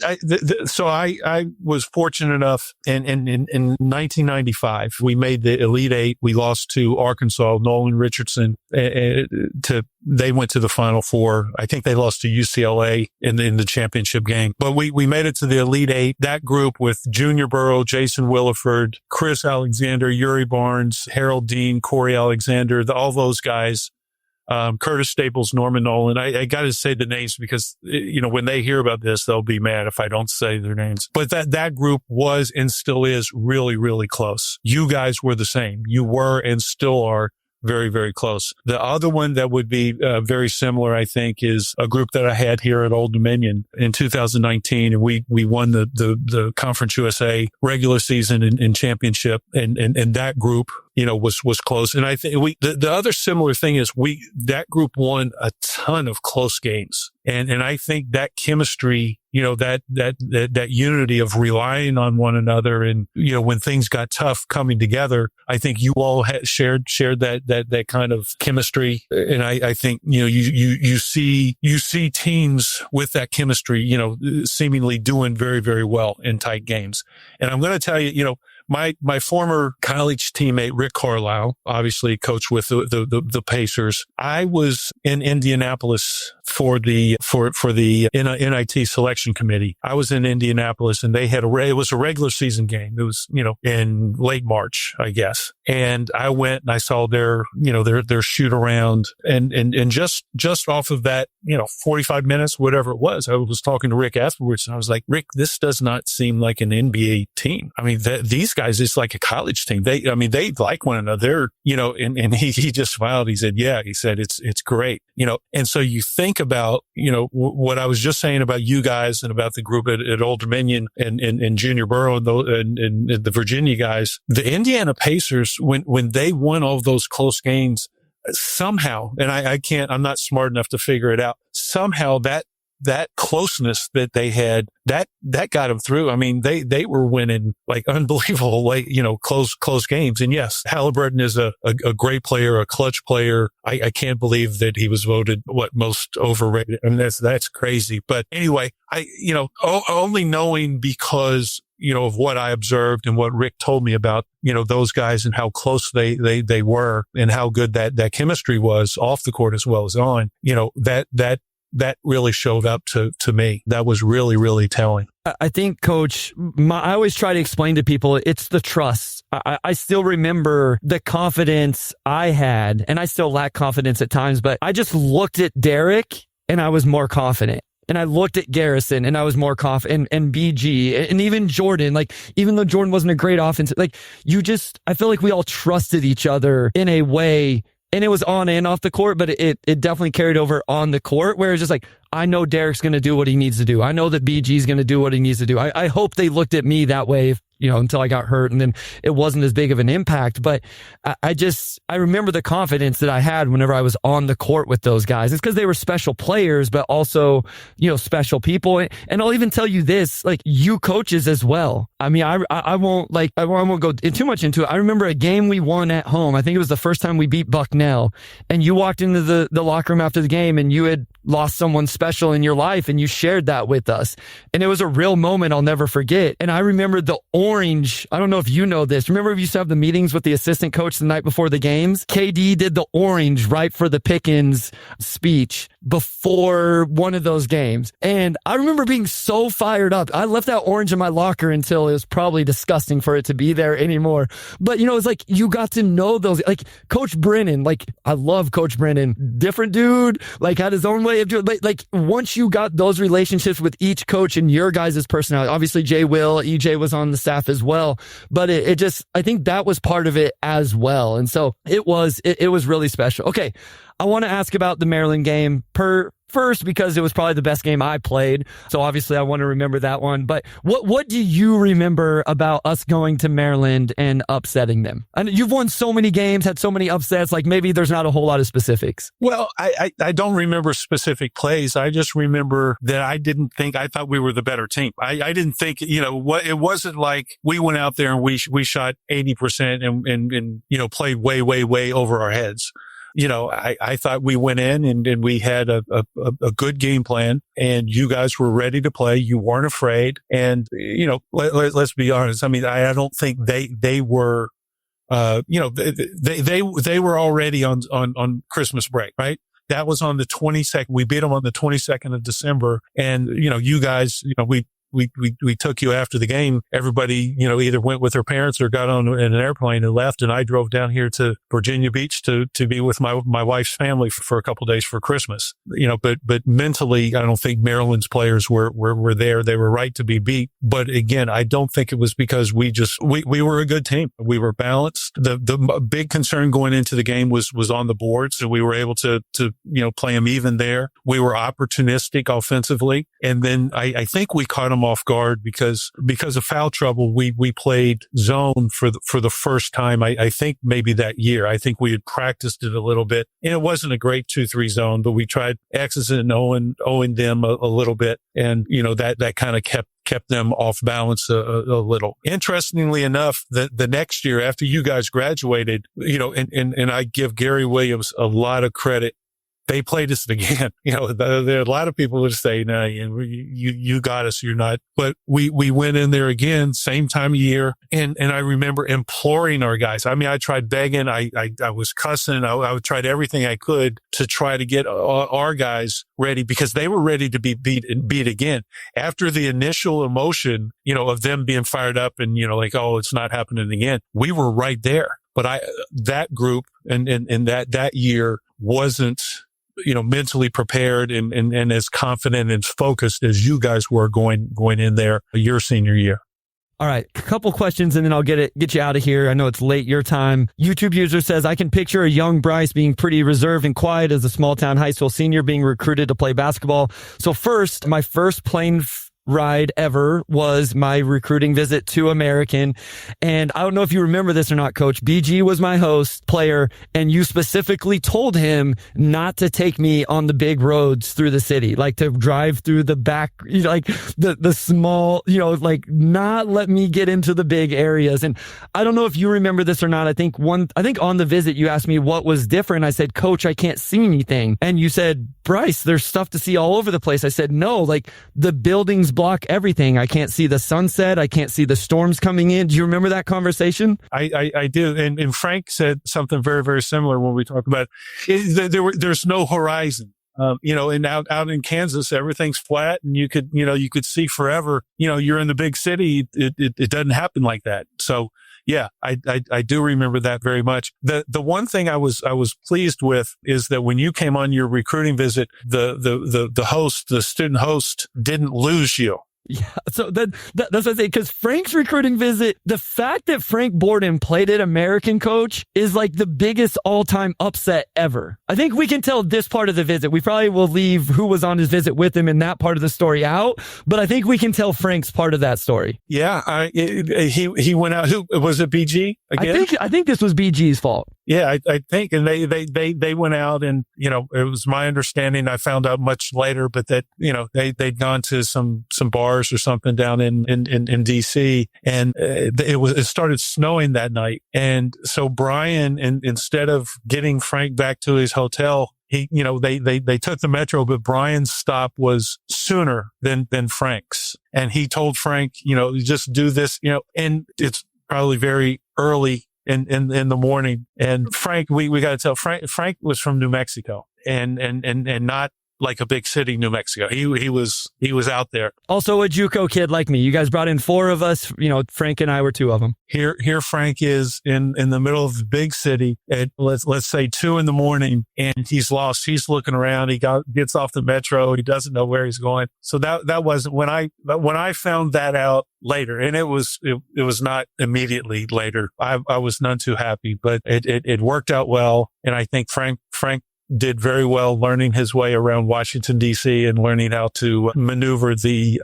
So I was fortunate enough in 1995, we made the Elite Eight. We lost to Arkansas, Nolan Richardson, they went to the Final Four. I think they lost to UCLA in the championship game, but we made it to the Elite Eight. That group with Junior Burrow, Jason Williford, Chris Alexander, Yuri Barnes, Harold Dean, Corey Alexander, all those guys. Curtis Staples, Norman Nolan. I got to say the names because, when they hear about this, they'll be mad if I don't say their names. But that group was and still is really, really close. You guys were the same. You were and still are very, very close. The other one that would be very similar, I think, is a group that I had here at Old Dominion in 2019, and we won the Conference USA regular season and championship, and that group, was close. And I think the other similar thing is that group won a ton of close games. And I think that chemistry, that unity of relying on one another and, when things got tough coming together, I think you all had shared that kind of chemistry. And I think, you see teams with that chemistry, seemingly doing very, very well in tight games. And I'm going to tell you, my former college teammate, Rick Carlisle, obviously coached with the Pacers. I was in Indianapolis for the NIT selection committee. I was in Indianapolis, and they had it was a regular season game. It was, in late March, I guess. And I went and I saw their shoot around, and just off of that, 45 minutes, whatever it was, I was talking to Rick afterwards, and I was like, Rick, this does not seem like an NBA team. I mean, these guys, it's like a college team. They like one another. And he just smiled. He said, yeah. He said, it's great. And so you think about, what I was just saying about you guys and about the group at Old Dominion and Junior Burrow and the Virginia guys, the Indiana Pacers, when they won all of those close games, somehow, and I'm not smart enough to figure it out. Somehow that closeness that they had, that got them through. I mean, they were winning like unbelievable, like, close games. And yes, Halliburton is a great player, a clutch player. I can't believe that he was voted most overrated. I mean, that's crazy. But anyway, only knowing because, of what I observed and what Rick told me about, those guys and how close they were and how good that chemistry was off the court as well as on, that really showed up to me. That was really, really telling. I think, Coach, I always try to explain to people, it's the trust. I still remember the confidence I had, and I still lack confidence at times, but I just looked at Derek and I was more confident. And I looked at Garrison and I was more confident, and BG and even Jordan, like, even though Jordan wasn't a great offense, like, I feel like we all trusted each other in a way. And it was on and off the court, but it definitely carried over on the court, where it's just like, I know Derek's going to do what he needs to do. I know that BG's going to do what he needs to do. I hope they looked at me that way, until I got hurt, and then it wasn't as big of an impact. But I remember the confidence that I had whenever I was on the court with those guys. It's because they were special players, but also, special people. And I'll even tell you this, like, you coaches as well. I mean, I won't go too much into it. I remember a game we won at home. I think it was the first time we beat Bucknell, and you walked into the locker room after the game and you had lost someone special in your life, and you shared that with us. And it was a real moment I'll never forget. And I remember the orange. I don't know if you know this. Remember we used to have the meetings with the assistant coach the night before the games? KD did the orange right for the Pickens speech before one of those games. And I remember being so fired up. I left that orange in my locker until it was probably disgusting for it to be there anymore. But, it's like you got to know those, like Coach Brennan, like I love Coach Brennan, different dude, like had his own way of doing, like once you got those relationships with each coach and your guys' personality, obviously Jay Will, EJ was on the staff as well, but it just, I think that was part of it as well. And so it was really special. Okay. I want to ask about the Maryland game first, because it was probably the best game I played. So obviously I want to remember that one. But what do you remember about us going to Maryland and upsetting them? And you've won so many games, had so many upsets, like maybe there's not a whole lot of specifics. Well, I don't remember specific plays. I just remember that I thought we were the better team. I didn't think, it wasn't like we went out there and we shot 80% and played way, way, way over our heads. I thought we went in and we had a good game plan, and you guys were ready to play. You weren't afraid. And, let's be honest. I mean, I don't think they were, they were already on Christmas break, right? That was on the 22nd. We beat them on the 22nd of December. And, you guys, we took you after the game. Everybody, either went with their parents or got on an airplane and left. And I drove down here to Virginia Beach to be with my wife's family for a couple of days for Christmas. But mentally, I don't think Maryland's players were there. They were right to be beat. But again, I don't think it was because we were a good team. We were balanced. The big concern going into the game was on the boards, and we were able to play them even there. We were opportunistic offensively. And then I think we caught them off guard because of foul trouble. We played zone for the first time. I think maybe that year. I think we had practiced it a little bit, and it wasn't a great 2-3 zone, but we tried X's and O'ing them a little bit. And, that kind of kept them off balance a little. Interestingly enough, the next year after you guys graduated, and I give Gary Williams a lot of credit. They played us again. There are a lot of people who say, no, you got us, you're not. But we went in there again, same time of year. And I remember imploring our guys. I mean, I tried begging. I was cussing. I tried everything I could to try to get our guys ready, because they were ready to be beat again. After the initial emotion, of them being fired up and, like, oh, it's not happening again. We were right there. But that group and that year wasn't, mentally prepared and as confident and focused as you guys were going in there your senior year. All right, a couple questions and then I'll get you out of here. I know it's late your time. YouTube user says, I can picture a young Bryce being pretty reserved and quiet as a small town high school senior being recruited to play basketball. So first, my first plane ride ever was my recruiting visit to American. And I don't know if you remember this or not, Coach. BG was my host player, and you specifically told him not to take me on the big roads through the city, like to drive through the back, like the small, like not let me get into the big areas. And I don't know if you remember this or not. I think on the visit, you asked me what was different. I said, Coach, I can't see anything. And you said, Bryce, there's stuff to see all over the place. I said, no, like the buildings block everything. I can't see the sunset. I can't see the storms coming in. Do you remember that conversation? I do. And Frank said something very, very similar when we talk about it. There's no horizon. And out in Kansas, everything's flat and you could see forever. You're in the big city. It doesn't happen like that. So yeah, I do remember that very much. The one thing I was pleased with is that when you came on your recruiting visit, the student host didn't lose you. Yeah, so that's what I say, because Frank's recruiting visit, the fact that Frank Borden played at American, Coach, is like the biggest all-time upset ever. I think we can tell this part of the visit. We probably will leave who was on his visit with him in that part of the story out, but I think we can tell Frank's part of that story. Yeah, he went out. Who was it? BG again? I think this was BG's fault. Yeah, I think, and they went out, and it was my understanding. I found out much later, but that they'd gone to some bars or something down in DC, and it started snowing that night, and so Brian, instead of getting Frank back to his hotel, they took the metro, but Brian's stop was sooner than Frank's, and he told Frank, just do this, and it's probably very early in the morning. And Frank, we got to tell Frank was from New Mexico and not like a big city, New Mexico. He was out there. Also a JUCO kid like me. You guys brought in 4 of us. Frank and I were 2 of them. Here Frank is in the middle of the big city at let's say 2 a.m, and he's lost. He's looking around. He gets off the metro. He doesn't know where he's going. So that wasn't when I found that out later, and it was not immediately later. I was none too happy, but it worked out well, and I think Frank did very well learning his way around Washington, D.C. and learning how to maneuver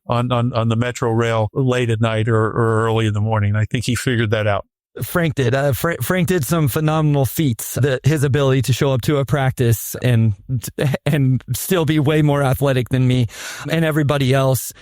on the metro rail late at night or early in the morning. I think he figured that out. Frank did. Frank did some phenomenal feats. His ability to show up to a practice and still be way more athletic than me and everybody else.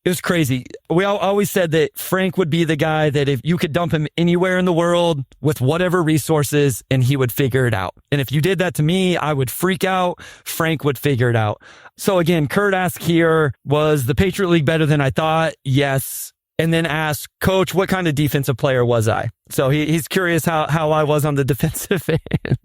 It was crazy. We always said that Frank would be the guy that if you could dump him anywhere in the world with whatever resources, and he would figure it out. And if you did that to me, I would freak out. Frank would figure it out. So again, Kurt asked here, was the Patriot League better than I thought? Yes. And then asked, Coach, what kind of defensive player was I? So he's curious how I was on the defensive end.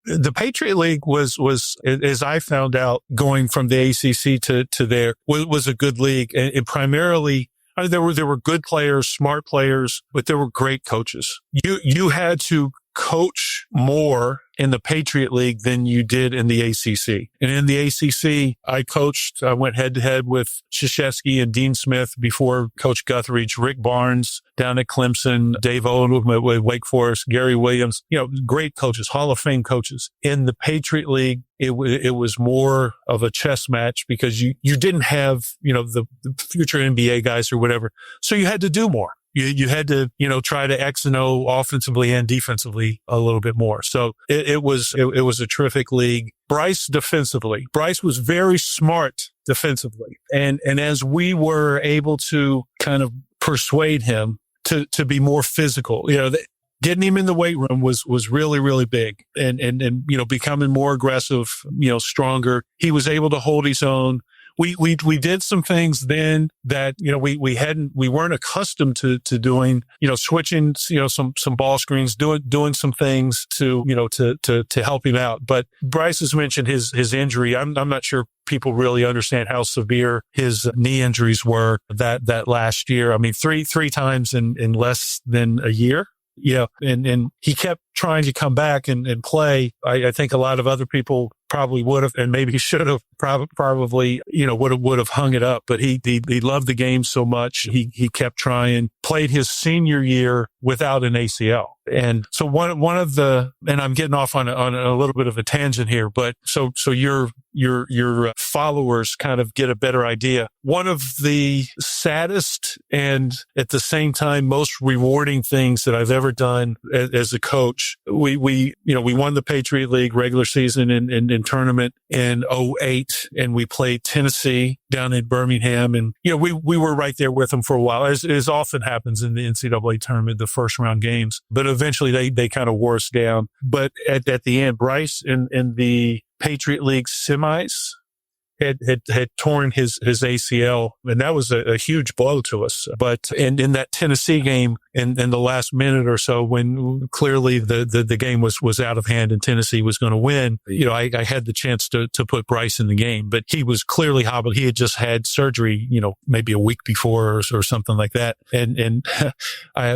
The Patriot League was, as I found out, going from the ACC to there, was a good league. And primarily, there were good players, smart players, but there were great coaches. You had to coach more in the Patriot League than you did in the ACC. And in the ACC, I went head to head with Krzyzewski and Dean Smith before Coach Guthridge, Rick Barnes down at Clemson, Dave Odom with Wake Forest, Gary Williams, great coaches, Hall of Fame coaches. In the Patriot League, it was more of a chess match because you didn't have, the future NBA guys or whatever. So you had to do more. You had to, try to X and O offensively and defensively a little bit more. So it was a terrific league. Bryce defensively. Bryce was very smart defensively. And as we were able to kind of persuade him to be more physical, getting him in the weight room was really, really big and becoming more aggressive, stronger. He was able to hold his own. We did some things then that, we weren't accustomed to doing, switching, some ball screens, doing some things to help him out. But Bryce has mentioned his injury. I'm not sure people really understand how severe his knee injuries were that last year. I mean, three times in less than a year. Yeah. And he kept trying to come back and play. I think a lot of other people probably would have and maybe should have probably, would have hung it up, but he loved the game so much. He kept trying, played his senior year without an ACL. And so one of the, and I'm getting off on a little bit of a tangent here, but so your followers kind of get a better idea. One of the saddest and at the same time most rewarding things that I've ever done as a coach, we won the Patriot League regular season and tournament in 2008, and we played Tennessee down in Birmingham, and we were right there with them for a while, as often happens in the NCAA tournament, the first round games. But eventually they kind of wore us down. But at the end, Bryce in the Patriot League semis had torn his ACL, and that was a huge blow to us. But in that Tennessee game, in the last minute or so, when clearly the game was out of hand and Tennessee was going to win, I had the chance to put Bryce in the game, but he was clearly hobbled. He had just had surgery, maybe a week before or something like that. And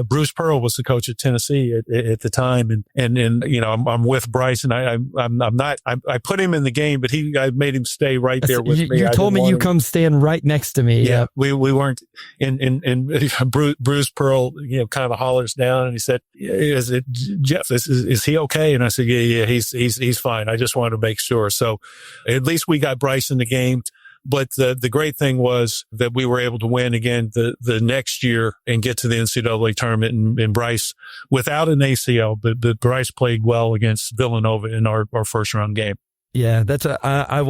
Bruce Pearl was the coach at Tennessee at the time, and I'm with Bryce, and I put him in the game, but I made him stay right there with me. You told me you come stand right next to me. Yeah, we weren't. And Bruce Pearl, kind of hollers down, and he said, "Is it Jeff? Is he okay?" And I said, "Yeah, he's fine. I just wanted to make sure." So at least we got Bryce in the game. But the great thing was that we were able to win again the next year and get to the NCAA tournament. And Bryce, without an ACL, but Bryce played well against Villanova in our first round game. Yeah, I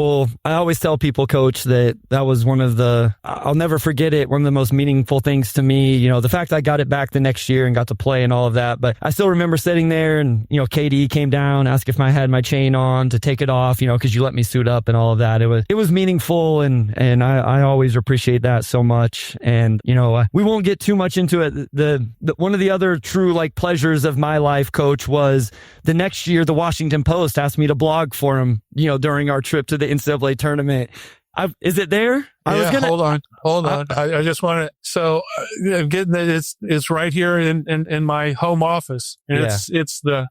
always tell people, Coach, that was one of I'll never forget it. One of the most meaningful things to me, the fact I got it back the next year and got to play and all of that. But I still remember sitting there and, KD came down, asked if I had my chain on to take it off, cause you let me suit up and all of that. It was meaningful. And I always appreciate that so much. And, we won't get too much into it. The one of the other true pleasures of my life, Coach, was the next year, the Washington Post asked me to blog for him, during our trip to the NCAA tournament. Is it there? Hold on. I just want to. So I'm getting that it's right here in my home office, and it's the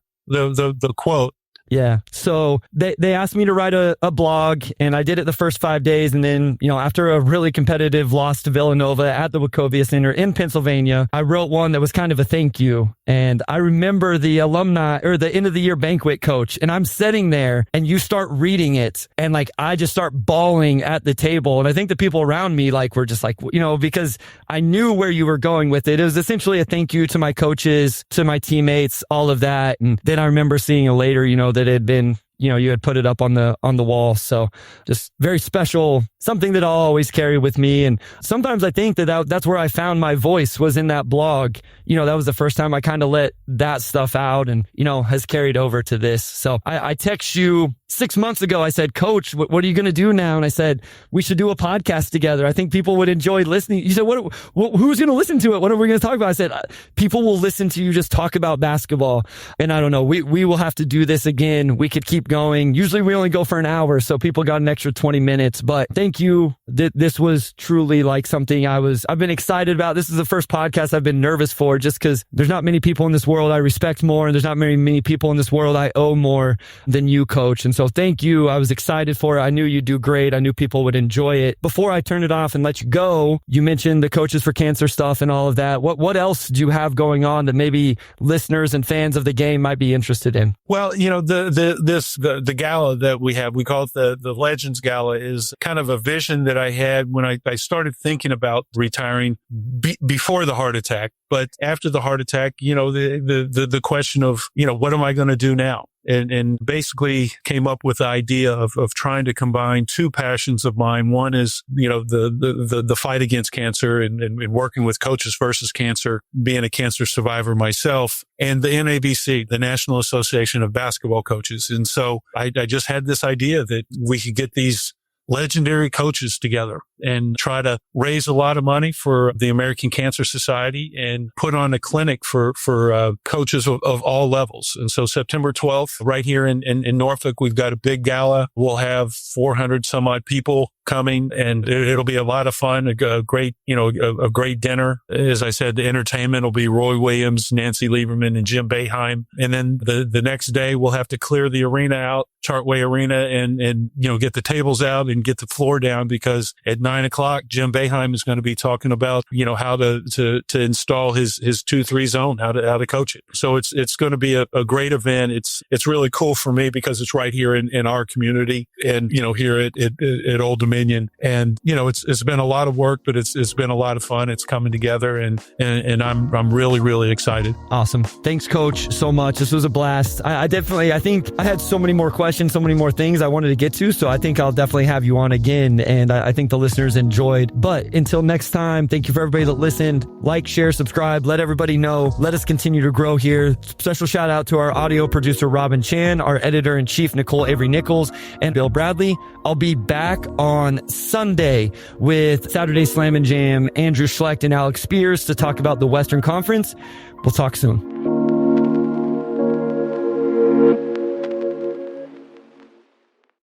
quote. Yeah. So they asked me to write a blog, and I did it the first 5 days. And then, after a really competitive loss to Villanova at the Wachovia Center in Pennsylvania, I wrote one that was kind of a thank you. And I remember the alumni or the end of the year banquet, Coach, and I'm sitting there and you start reading it, and I just start bawling at the table. And I think the people around me were just because I knew where you were going with it. It was essentially a thank you to my coaches, to my teammates, all of that. And then I remember seeing it later, that it had been, you had put it up on the wall. So just very special, something that I'll always carry with me. And sometimes I think that's where I found my voice, was in that blog. That was the first time I kind of let that stuff out, and, has carried over to this. So I text you 6 months ago. I said, Coach, what are you going to do now? And I said, we should do a podcast together. I think people would enjoy listening. You said, who's going to listen to it? What are we going to talk about? I said, people will listen to you just talk about basketball. And I don't know, we will have to do this again. We could keep going. Usually we only go for an hour, so people got an extra 20 minutes. But thank you. This was truly something I've been excited about. This is the first podcast I've been nervous for, just because there's not many people in this world I respect more, and there's not many people in this world I owe more than you, Coach. And so thank you. I was excited for it. I knew you'd do great. I knew people would enjoy it. Before I turn it off and let you go, you mentioned the Coaches for Cancer stuff and all of that. What else do you have going on that maybe listeners and fans of the game might be interested in? Well, the gala that we have, we call it the Legends Gala, is kind of a vision that I had when I started thinking about retiring before the heart attack. But after the heart attack, the question of, what am I going to do now? And basically came up with the idea of trying to combine two passions of mine. One is, the fight against cancer and working with Coaches versus Cancer, being a cancer survivor myself, and the NABC, the National Association of Basketball Coaches. And so I just had this idea that we could get these legendary coaches together and try to raise a lot of money for the American Cancer Society and put on a clinic for coaches of all levels. And so September 12th, right here in Norfolk, we've got a big gala. We'll have 400 some odd people coming, and it'll be a lot of fun. A great, a great dinner. As I said, the entertainment will be Roy Williams, Nancy Lieberman, and Jim Boeheim. And then the next day we'll have to clear the arena out, Chartway Arena, and get the tables out and get the floor down, because at 9:00 Jim Boeheim is going to be talking about how to install his 2-3 zone, how to coach it. So it's going to be a great event. It's really cool for me because it's right here in our community, and here at Old Dominion. And it's been a lot of work, but it's been a lot of fun. It's coming together, and I'm really, really excited. Awesome. Thanks, Coach, so much. This was a blast. I think I had so many more questions, so many more things I wanted to get to. So I think I'll definitely have you on again. And I think the listeners enjoyed. But until next time, thank you for everybody that listened. Like, share, subscribe, let everybody know. Let us continue to grow here. Special shout out to our audio producer, Robin Chan, our editor-in-chief, Nicole Avery Nichols, and Bill Bradley. I'll be back on Sunday with Saturday Slam and Jam, Andrew Schlecht and Alex Spears to talk about the Western Conference. We'll talk soon.